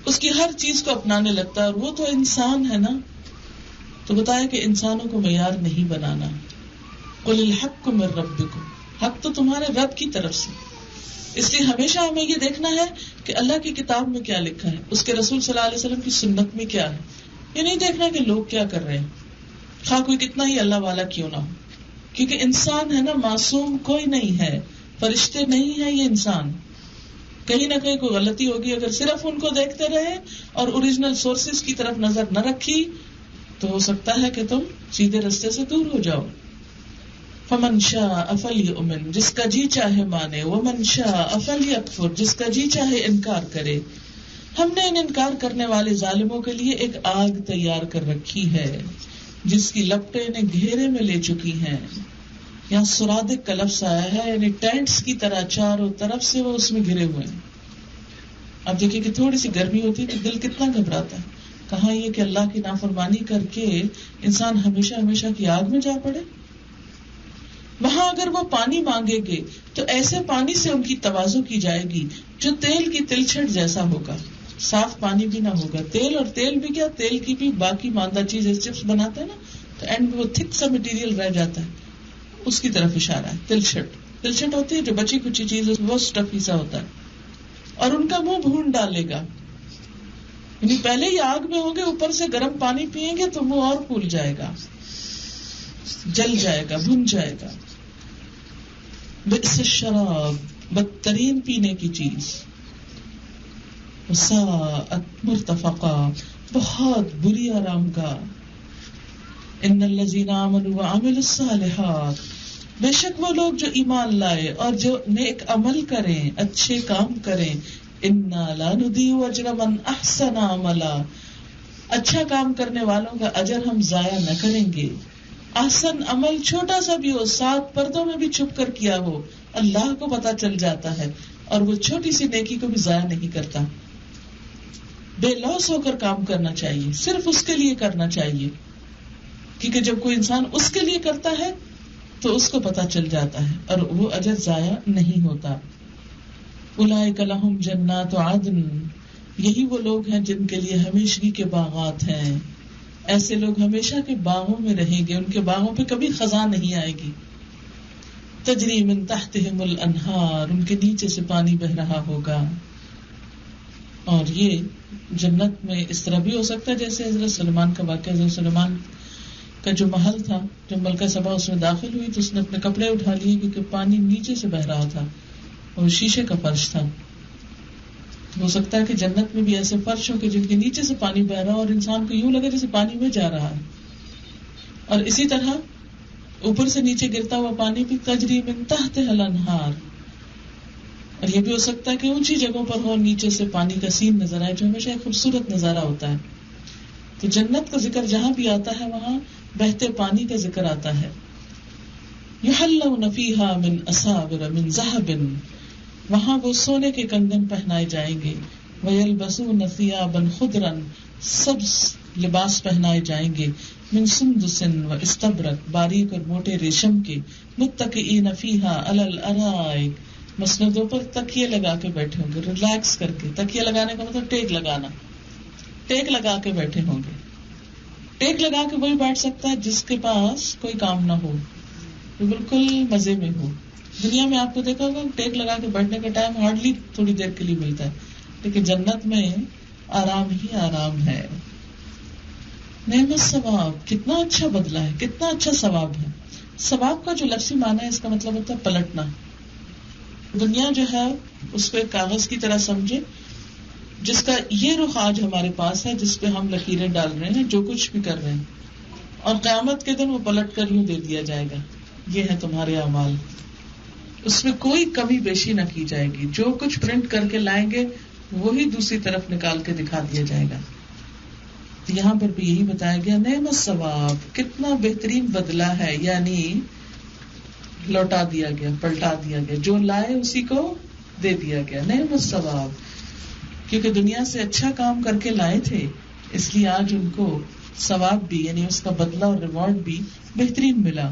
اس کی ہر چیز کو اپنانے لگتا ہے. اور وہ تو انسان ہے نا. تو بتایا کہ انسانوں کو معیار نہیں بنانا. قل الحق من ربکم، حق تو تمہارے رب کی طرف سے. اس لیے ہمیشہ ہمیں یہ دیکھنا ہے کہ اللہ کی کتاب میں کیا لکھا ہے، اس کے رسول صلی اللہ علیہ وسلم کی سنت میں کیا ہے. یہ نہیں دیکھنا کہ لوگ کیا کر رہے ہیں، خواہ کوئی کتنا ہی اللہ والا کیوں نہ ہو. کیونکہ انسان ہے نا، معصوم کوئی نہیں ہے، فرشتے نہیں ہیں یہ انسان. کہیں نہ کہیں کوئی غلطی ہوگی. اگر صرف ان کو دیکھتے رہے اور اوریجنل سورسز کی طرف نظر نہ رکھی تو ہو سکتا ہے کہ تم سیدھے رستے سے دور ہو جاؤ. فمن شاء فلیؤمن، جس کا جی چاہے مانے. ومن شاء فلیکفر، جس کا جی چاہے انکار کرے. ہم نے ان انکار کرنے والے ظالموں کے لیے ایک آگ تیار کر رکھی ہے جس کی لپٹیں انہیں گھیرے میں لے چکی ہیں. یہاں سرادق کا لفظ آیا ہے، یعنی ٹینٹس کی طرح چاروں طرف سے وہ اس میں گھرے ہوئے ہیں. اب دیکھیں کہ تھوڑی سی گرمی ہوتی ہے تو دل کتنا گھبراتا ہے. کہاں یہ کہ اللہ کی نافرمانی کر کے انسان ہمیشہ ہمیشہ کی آگ میں جا پڑے. وہاں اگر وہ پانی مانگے گے تو ایسے پانی سے ان کی تواضع کی جائے گی جو تیل کی تلچھٹ جیسا ہوگا. صاف پانی بھی نہ ہوگا. تیل، اور تیل بھی کیا، تیل کی بھی باقی ماندہ چیز چپس بناتے ہیں نا تو اینڈ میں وہ تھک سا مٹیریل رہ جاتا ہے، اس کی طرف اشارہ ہے. تلچھٹ ہوتی ہے جو بچی کچی چیز، وہ سٹفی سا ہوتا ہے. اور ان کا منہ بھون ڈالے گا، یعنی پہلے ہی آگ میں ہوں گے، اوپر سے گرم پانی پیئیں گے تو منہ اور پھول جائے گا، جل جائے گا، بھن جائے گا. بئس الشراب، بدترین پینے کی چیز. وساءت مرتفقا، بہت بری آرام گاہ. ان الذین آمنوا وعملوا الصالحات، بے شک وہ لوگ جو ایمان لائے اور جو نیک عمل کریں، اچھے کام کریں. انا لا نضیع اجر من احسن عملا، اچھا کام کرنے والوں کا اجر ہم ضائع نہ کریں گے. احسن عمل چھوٹا سا بھی ہو، 7 پردوں میں بھی چھپ کر کیا ہو، اللہ کو پتا چل جاتا ہے اور وہ چھوٹی سی نیکی کو بھی ضائع نہیں کرتا. بے لوث ہو کر کام کرنا چاہیے، صرف اس کے لیے کرنا چاہیے، کیونکہ جب کوئی انسان اس کے لیے کرتا ہے تو اس کو پتا چل جاتا ہے اور وہ اجر ضائع نہیں ہوتا. اولئک لہم جنات عدن، یہی وہ لوگ ہیں جن کے لیے ہمیشگی کے باغات ہیں. ایسے لوگ ہمیشہ کے باغوں میں رہیں گے، ان کے باغوں پہ کبھی خزاں نہیں آئے گی. تجری من تحتہم الانہار، ان کے نیچے سے پانی بہ رہا ہوگا. اور یہ جنت میں اس طرح بھی ہو سکتا ہے جیسے حضرت سلیمان کا واقعہ. حضرت سلیمان کا جو محل تھا، جب ملکہ سبا اس میں داخل ہوئی تو اس نے اپنے کپڑے اٹھا لیے کیونکہ پانی نیچے سے بہ رہا تھا اور شیشے کا فرش تھا. ہو سکتا ہے کہ جنت میں بھی ایسے فرش ہوں کہ جن کے نیچے سے پانی بہ رہا اور انسان کو یوں لگے جیسے پانی میں جا رہا ہے. اور اسی طرح اوپر سے نیچے گرتا ہوا پانی بھی تجری من تحتہا الانہار. اور یہ بھی ہو سکتا ہے کہ اونچی جگہوں پر ہو، نیچے سے پانی کا سین نظر آئے، جو ہمیشہ ایک خوبصورت نظارہ ہوتا ہے. تو جنت کا ذکر جہاں بھی آتا ہے وہاں بہتے پانی کا ذکر آتا ہے. یحلون فیہا من اساور من ذہب، وہاں وہ سونے کے کنگن پہنائے جائیں گے. ویلبسون ثیابا خضرا، سبز لباس پہنائے جائیں گے. من سندس و استبرق، باریک اور موٹے ریشم کے. متکئین فیہا علی الارائک، مسندوں پر تکیے لگا کے بیٹھے ہوں گے، ریلیکس کر کے. تکیے لگانے کا مطلب ٹیک لگانا، ٹیک لگا کے بیٹھے ہوں گے. ٹیک لگا کے وہی بیٹھ سکتا ہے جس کے پاس کوئی کام نہ ہو، وہ بالکل مزے میں ہو. دنیا میں آپ کو دیکھا ہوگا ٹیک لگا کے بیٹھنے کا ٹائم ہارڈلی تھوڑی دیر کے لیے ملتا ہے، لیکن جنت میں آرام ہی آرام ہے. نعم الثواب، کتنا اچھا بدلہ ہے، کتنا اچھا ثواب ہے. ثواب کا جو لفظی معنی ہے اس کا مطلب ہوتا ہے پلٹنا. دنیا جو ہے اس کو ایک کاغذ کی طرح سمجھے جس کا یہ رخ آج ہمارے پاس ہے، جس پہ ہم لکیریں ڈال رہے ہیں، جو کچھ بھی کر رہے ہیں، اور قیامت کے دن وہ پلٹ کر یوں دے دیا جائے گا، یہ ہے تمہارے اعمال. اس میں کوئی کمی بیشی نہ کی جائے گی، جو کچھ پرنٹ کر کے لائیں گے وہی دوسری طرف نکال کے دکھا دیا جائے گا. یہاں پر بھی یہی بتایا گیا نعم الثواب، کتنا بہترین بدلہ ہے، یعنی لوٹا دیا گیا، پلٹا دیا گیا، جو لائے اسی کو دے دیا گیا. نعم الثواب، کیونکہ دنیا سے اچھا کام کر کے لائے تھے، اس لیے آج ان کو ثواب بھی یعنی اس کا بدلہ اور ریوارڈ بھی بہترین ملا.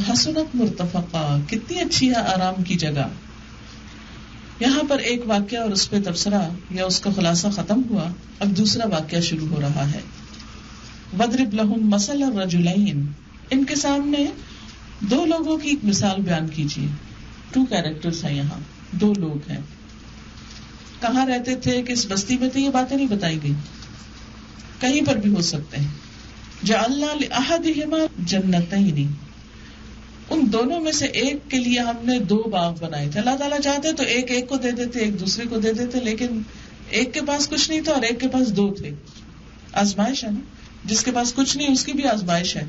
حسنت مرتفقہ، کتنی اچھی ہے آرام کی جگہ. یہاں پر ایک واقعہ اور اس پہ تبصرہ یا اس کا خلاصہ ختم ہوا، اب دوسرا واقعہ شروع ہو رہا ہے. وَاضْرِبْ لَهُم مَثَلَ الرَّجُلَيْنِ، ان کے سامنے دو لوگوں کی ایک مثال بیان کیجیے. 2 کیریکٹرز ہیں یہاں، 2 لوگ ہیں. کہاں رہتے تھے، کس بستی میں تھے، یہ باتیں نہیں بتائی گئی، کہیں پر بھی ہو سکتے ہیں. جعلنا لأحدهما جنتین، ان دونوں میں سے ایک کے لیے ہم نے 2 باغ بنائے تھے. اللہ تعالیٰ چاہتے تو ایک کو دے دیتے، ایک دوسرے کو دے دیتے، لیکن ایک کے پاس کچھ نہیں تھا اور ایک کے پاس 2 تھے. آزمائش ہے نا، جس کے پاس کچھ نہیں اس کی بھی آزمائش ہے،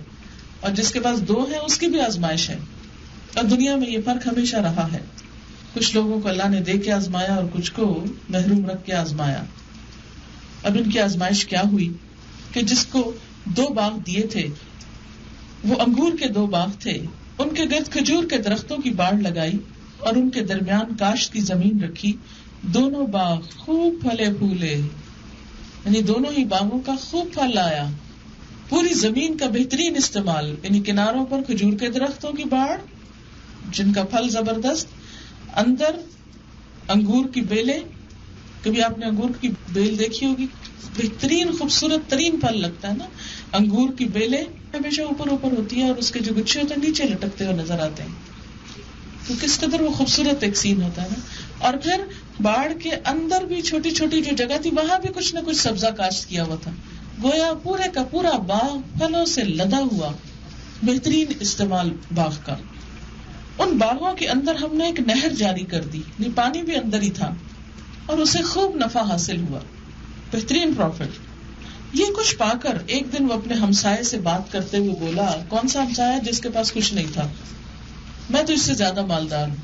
اور جس کے پاس 2 ہے اس کی بھی آزمائش ہے. اور دنیا میں یہ فرق ہمیشہ رہا ہے، کچھ لوگوں کو اللہ نے دے کے آزمایا اور کچھ کو محروم رکھ کے آزمایا. اب ان کی آزمائش کیا ہوئی کہ جس کو 2 باغ دیے تھے، وہ انگور کے 2 باغ تھے، ان کے گرد کھجور کے درختوں کی باڑ لگائی اور ان کے درمیان کاشت کی زمین رکھی. دونوں باغ خوب پھلے پھولے، یعنی دونوں ہی باغوں کا خوب پھل آیا. پوری زمین کا بہترین استعمال، یعنی کناروں پر کھجور کے درختوں کی باڑ جن کا پھل زبردست، اندر انگور کی بیلیں. کبھی آپ نے انگور کی بیل دیکھی ہوگی، بہترین خوبصورت ترین پھل لگتا ہے نا. انگور کی بیلیں ہمیشہ اوپر اوپر ہوتی ہیں اور اس کے جو گچھے ہوتے ہیں نیچے لٹکتے ہوئے نظر آتے ہیں، تو کس قدر وہ خوبصورت ایک سین ہوتا ہے نا. اور پھر باڑ کے اندر بھی چھوٹی چھوٹی جو جگہ تھی وہاں بھی کچھ نہ کچھ سبزہ کاشت کیا ہوا تھا، گویا پورے کا پورا باغ پھلوں سے لدا ہوا. بہترین استعمال باغ کا. ان باغوں کے اندر ہم نے ایک نہر جاری کر دی، پانی بھی اندر ہی تھا اور اسے خوب نفع حاصل ہوا، بہترین پروفٹ. یہ کچھ پا کر ایک دن وہ اپنے ہمسائے سے بات کرتے ہوئے بولا، کون سا ہمسایہ جس کے پاس کچھ نہیں تھا، میں تو اس سے زیادہ مالدار ہوں.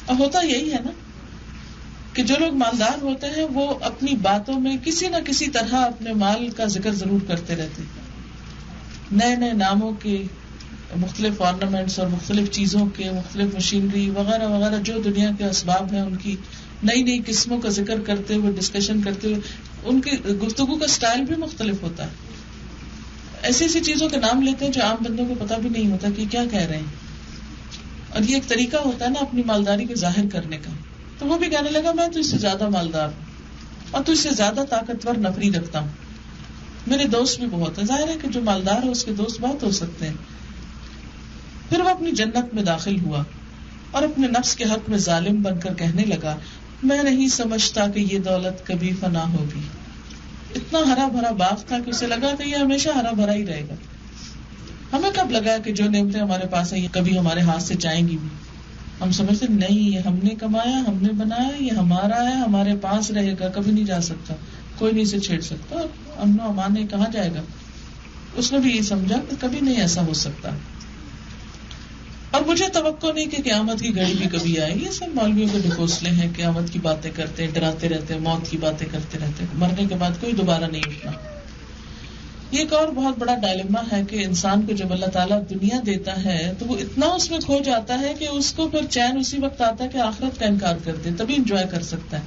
اب ہوتا یہی ہے نا کہ جو لوگ مالدار ہوتے ہیں وہ اپنی باتوں میں کسی نہ کسی طرح اپنے مال کا ذکر ضرور کرتے رہتے ہیں. نئے نئے ناموں کے مختلف آرنامنٹس اور مختلف چیزوں کے، مختلف مشینری وغیرہ وغیرہ جو دنیا کے اسباب ہیں ان کی نئی نئی قسموں کا ذکر کرتے ہوئے، ڈسکشن کرتے ہوئے، ان کی گفتگو کا سٹائل بھی مختلف ہوتا ہے. ایسی ایسی چیزوں کے نام لیتے ہیں جو عام بندوں کو پتہ بھی نہیں ہوتا کہ کیا کہہ رہے ہیں. اور یہ ایک طریقہ ہوتا ہے نا اپنی مالداری کو ظاہر کرنے کا. تو وہ بھی کہنے لگا میں تو اس سے زیادہ مالدار ہوں اور تو اس سے زیادہ طاقتور نفری رکھتا ہوں، میرے دوست بھی بہت ہیں. ظاہر ہے کہ جو مالدار ہے اس کے دوست بہت ہو سکتے ہیں. پھر وہ اپنی جنت میں داخل ہوا اور اپنے نفس کے حق میں ظالم بن کر کہنے لگا، میں نہیں سمجھتا کہ یہ دولت کبھی فنا ہوگی. اتنا ہرا بھرا باغ تھا کہ اسے لگا کہ یہ ہمیشہ ہرا بھرا ہی رہے گا. ہمیں کب لگا کہ جو نعمتیں ہمارے پاس ہیں یہ کبھی ہمارے ہاتھ سے جائیں گی بھی؟ ہم سمجھتے نہیں، یہ ہم نے کمایا، ہم نے بنایا، یہ ہمارا ہے، ہمارے پاس رہے گا، کبھی نہیں جا سکتا، کوئی نہیں اسے چھیڑ سکتا. امن و امان کہاں جائے گا؟ اس نے بھی یہ سمجھا کہ کبھی نہیں ایسا ہو سکتا. اور مجھے توقع نہیں کہ قیامت کی گھڑی بھی کبھی آئے. یہ سب مولویوں کے ڈھکوسلے ہیں، قیامت کی باتیں کرتے ہیں، ڈراتے رہتے ہیں، موت کی باتیں کرتے رہتے ہیں، مرنے کے بعد کوئی دوبارہ نہیں اٹھنا. یہ ایک اور بہت بڑا ڈائلما ہے کہ انسان کو جب اللہ تعالیٰ دنیا دیتا ہے تو وہ اتنا اس میں کھو جاتا ہے کہ اس کو پھر چین اسی وقت آتا ہے کہ آخرت کا انکار کر دے، تبھی انجوائے کر سکتا ہے.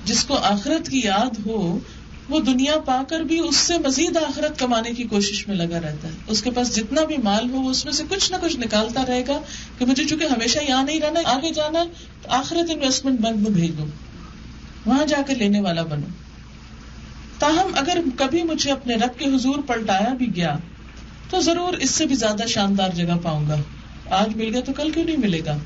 جس کو آخرت کی یاد ہو وہ دنیا پا کر بھی اس سے مزید آخرت کمانے کی کوشش میں لگا رہتا ہے. اس کے پاس جتنا بھی مال ہو وہ اس میں سے کچھ نہ کچھ نکالتا رہے گا کہ مجھے چونکہ ہمیشہ یہاں نہیں رہنا، آگے جانا ہے، تو آخرت انویسٹمنٹ بینک میں بھیج دو، وہاں جا کے لینے والا بنو. تاہم اگر کبھی مجھے اپنے رب کے حضور پلٹایا بھی گیا تو ضرور اس سے بھی زیادہ شاندار جگہ پاؤں گا. آج مل گیا تو کل کیوں نہیں ملے گا.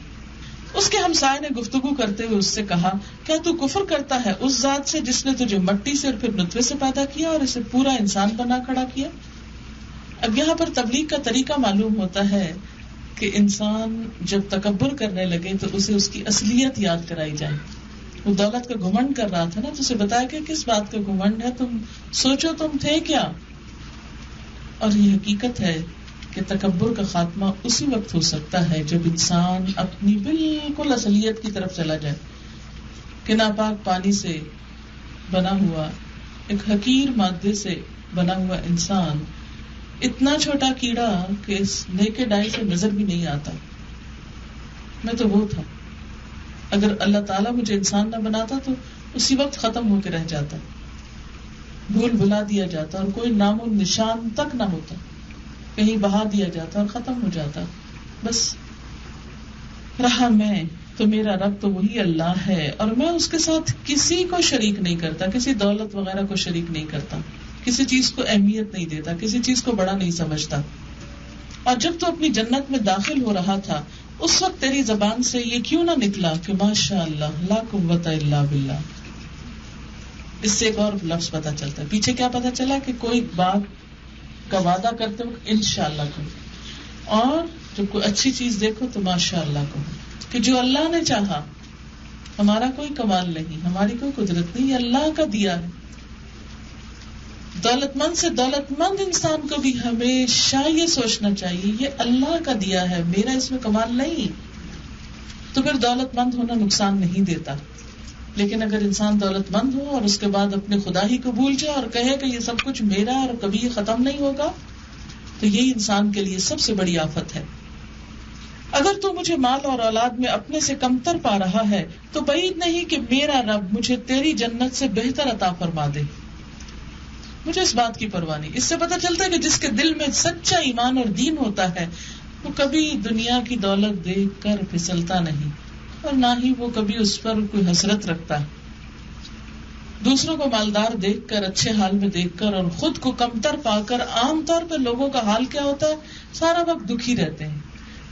اس کے ہمسائے نے گفتگو کرتے ہوئے اس سے کہا, کیا تو کفر کرتا ہے اس ذات سے جس نے تجھے مٹی سے اور پھر نطفے سے پیدا کیا اور اسے پورا انسان بنا کھڑا کیا. اب یہاں پر تبلیغ کا طریقہ معلوم ہوتا ہے کہ انسان جب تکبر کرنے لگے تو اسے اس کی اصلیت یاد کرائی جائے. وہ دولت کا گھمنڈ کر رہا تھا نا, تو اسے بتایا کہ کس بات کا گھمنڈ ہے, تم سوچو تم تھے کیا. اور یہ حقیقت ہے کہ تکبر کا خاتمہ اسی وقت ہو سکتا ہے جب انسان اپنی بالکل اصلیت کی طرف چلا جائے کہ ناپاک پانی سے بنا ہوا, ایک حقیر مادے سے بنا ہوا انسان اتنا چھوٹا کیڑا کہ اس نیکڈ آئی سے نظر بھی نہیں آتا. میں تو وہ تھا, اگر اللہ تعالیٰ مجھے انسان نہ بناتا تو اسی وقت ختم ہو کے رہ جاتا, بھول بھلا دیا جاتا اور کوئی نام و نشان تک نہ ہوتا, کہیں بہا دیا جاتا اور ختم ہو جاتا. بس رہا میں تو میرا رب تو وہی اللہ ہے, اور میں اس کے ساتھ کسی کو شریک نہیں کرتا, کسی دولت وغیرہ کو شریک نہیں کرتا, کسی چیز کو اہمیت نہیں دیتا, کسی چیز کو بڑا نہیں سمجھتا. اور جب تو اپنی جنت میں داخل ہو رہا تھا اس وقت تیری زبان سے یہ کیوں نہ نکلا کہ ماشاء اللہ لا قوت الا باللہ. اس سے ایک اور لفظ پتا چلتا ہے, پیچھے کیا پتا چلا کہ کوئی بات کا وعدہ کرتے وقت انشاءاللہ کہو, اور جب کوئی اچھی چیز دیکھو تو ماشاء اللہ کہو, کہ جو اللہ نے چاہا, ہمارا کوئی کمال نہیں, ہماری کوئی قدرت نہیں, یہ اللہ کا دیا ہے. دولت مند سے دولت مند انسان کو بھی ہمیشہ یہ سوچنا چاہیے یہ اللہ کا دیا ہے, میرا اس میں کمال نہیں. تو پھر دولت مند ہونا نقصان نہیں دیتا. لیکن اگر انسان دولت مند ہو اور اس کے بعد اپنے خدا ہی کو بھول جائے اور کہے کہ یہ سب کچھ میرا اور کبھی یہ ختم نہیں ہوگا, تو یہی انسان کے لیے سب سے بڑی آفت ہے. اگر تو مجھے مال اور اولاد میں اپنے سے کمتر پا رہا ہے تو بعید نہیں کہ میرا رب مجھے تیری جنت سے بہتر عطا فرما دے. مجھے اس بات کی پرواہ نہیں. اس سے پتہ چلتا ہے کہ جس کے دل میں سچا ایمان اور دین ہوتا ہے وہ کبھی دنیا کی دولت دیکھ کر پھسلتا نہیں, اور نہ ہی وہ کبھی اس پر کوئی حسرت رکھتا ہے. دوسروں کو مالدار دیکھ کر, اچھے حال میں دیکھ کر اور خود کو کمتر پا کر عام طور پر لوگوں کا حال کیا ہوتا ہے, سارا وقت دکھی رہتے ہیں,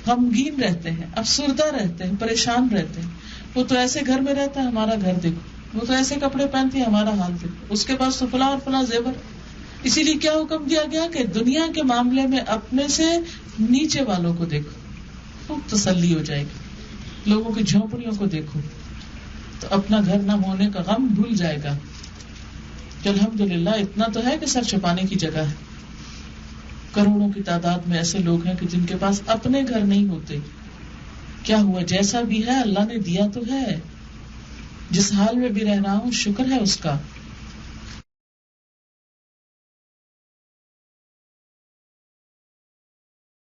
غمگین رہتے ہیں, افسردہ رہتے ہیں, پریشان رہتے ہیں. وہ تو ایسے گھر میں رہتا ہے, ہمارا گھر دیکھو, وہ تو ایسے کپڑے پہنتی ہے, ہمارا حال دیکھو, اس کے پاس تو فلاں اور فلاں زیور. اسی لیے کیا حکم دیا گیا کہ دنیا کے معاملے میں اپنے سے نیچے والوں کو دیکھو, خوب تسلی ہو جائے گی. لوگوں کی جھونپڑیوں کو دیکھو تو اپنا گھر نہ ہونے کا غم بھول جائے گا کہ الحمدللہ اتنا تو ہے کہ سر چھپانے کی جگہ ہے. کروڑوں کی تعداد میں ایسے لوگ ہیں کہ جن کے پاس اپنے گھر نہیں ہوتے. کیا ہوا, جیسا بھی ہے اللہ نے دیا تو ہے, جس حال میں بھی رہ رہا ہوں شکر ہے اس کا.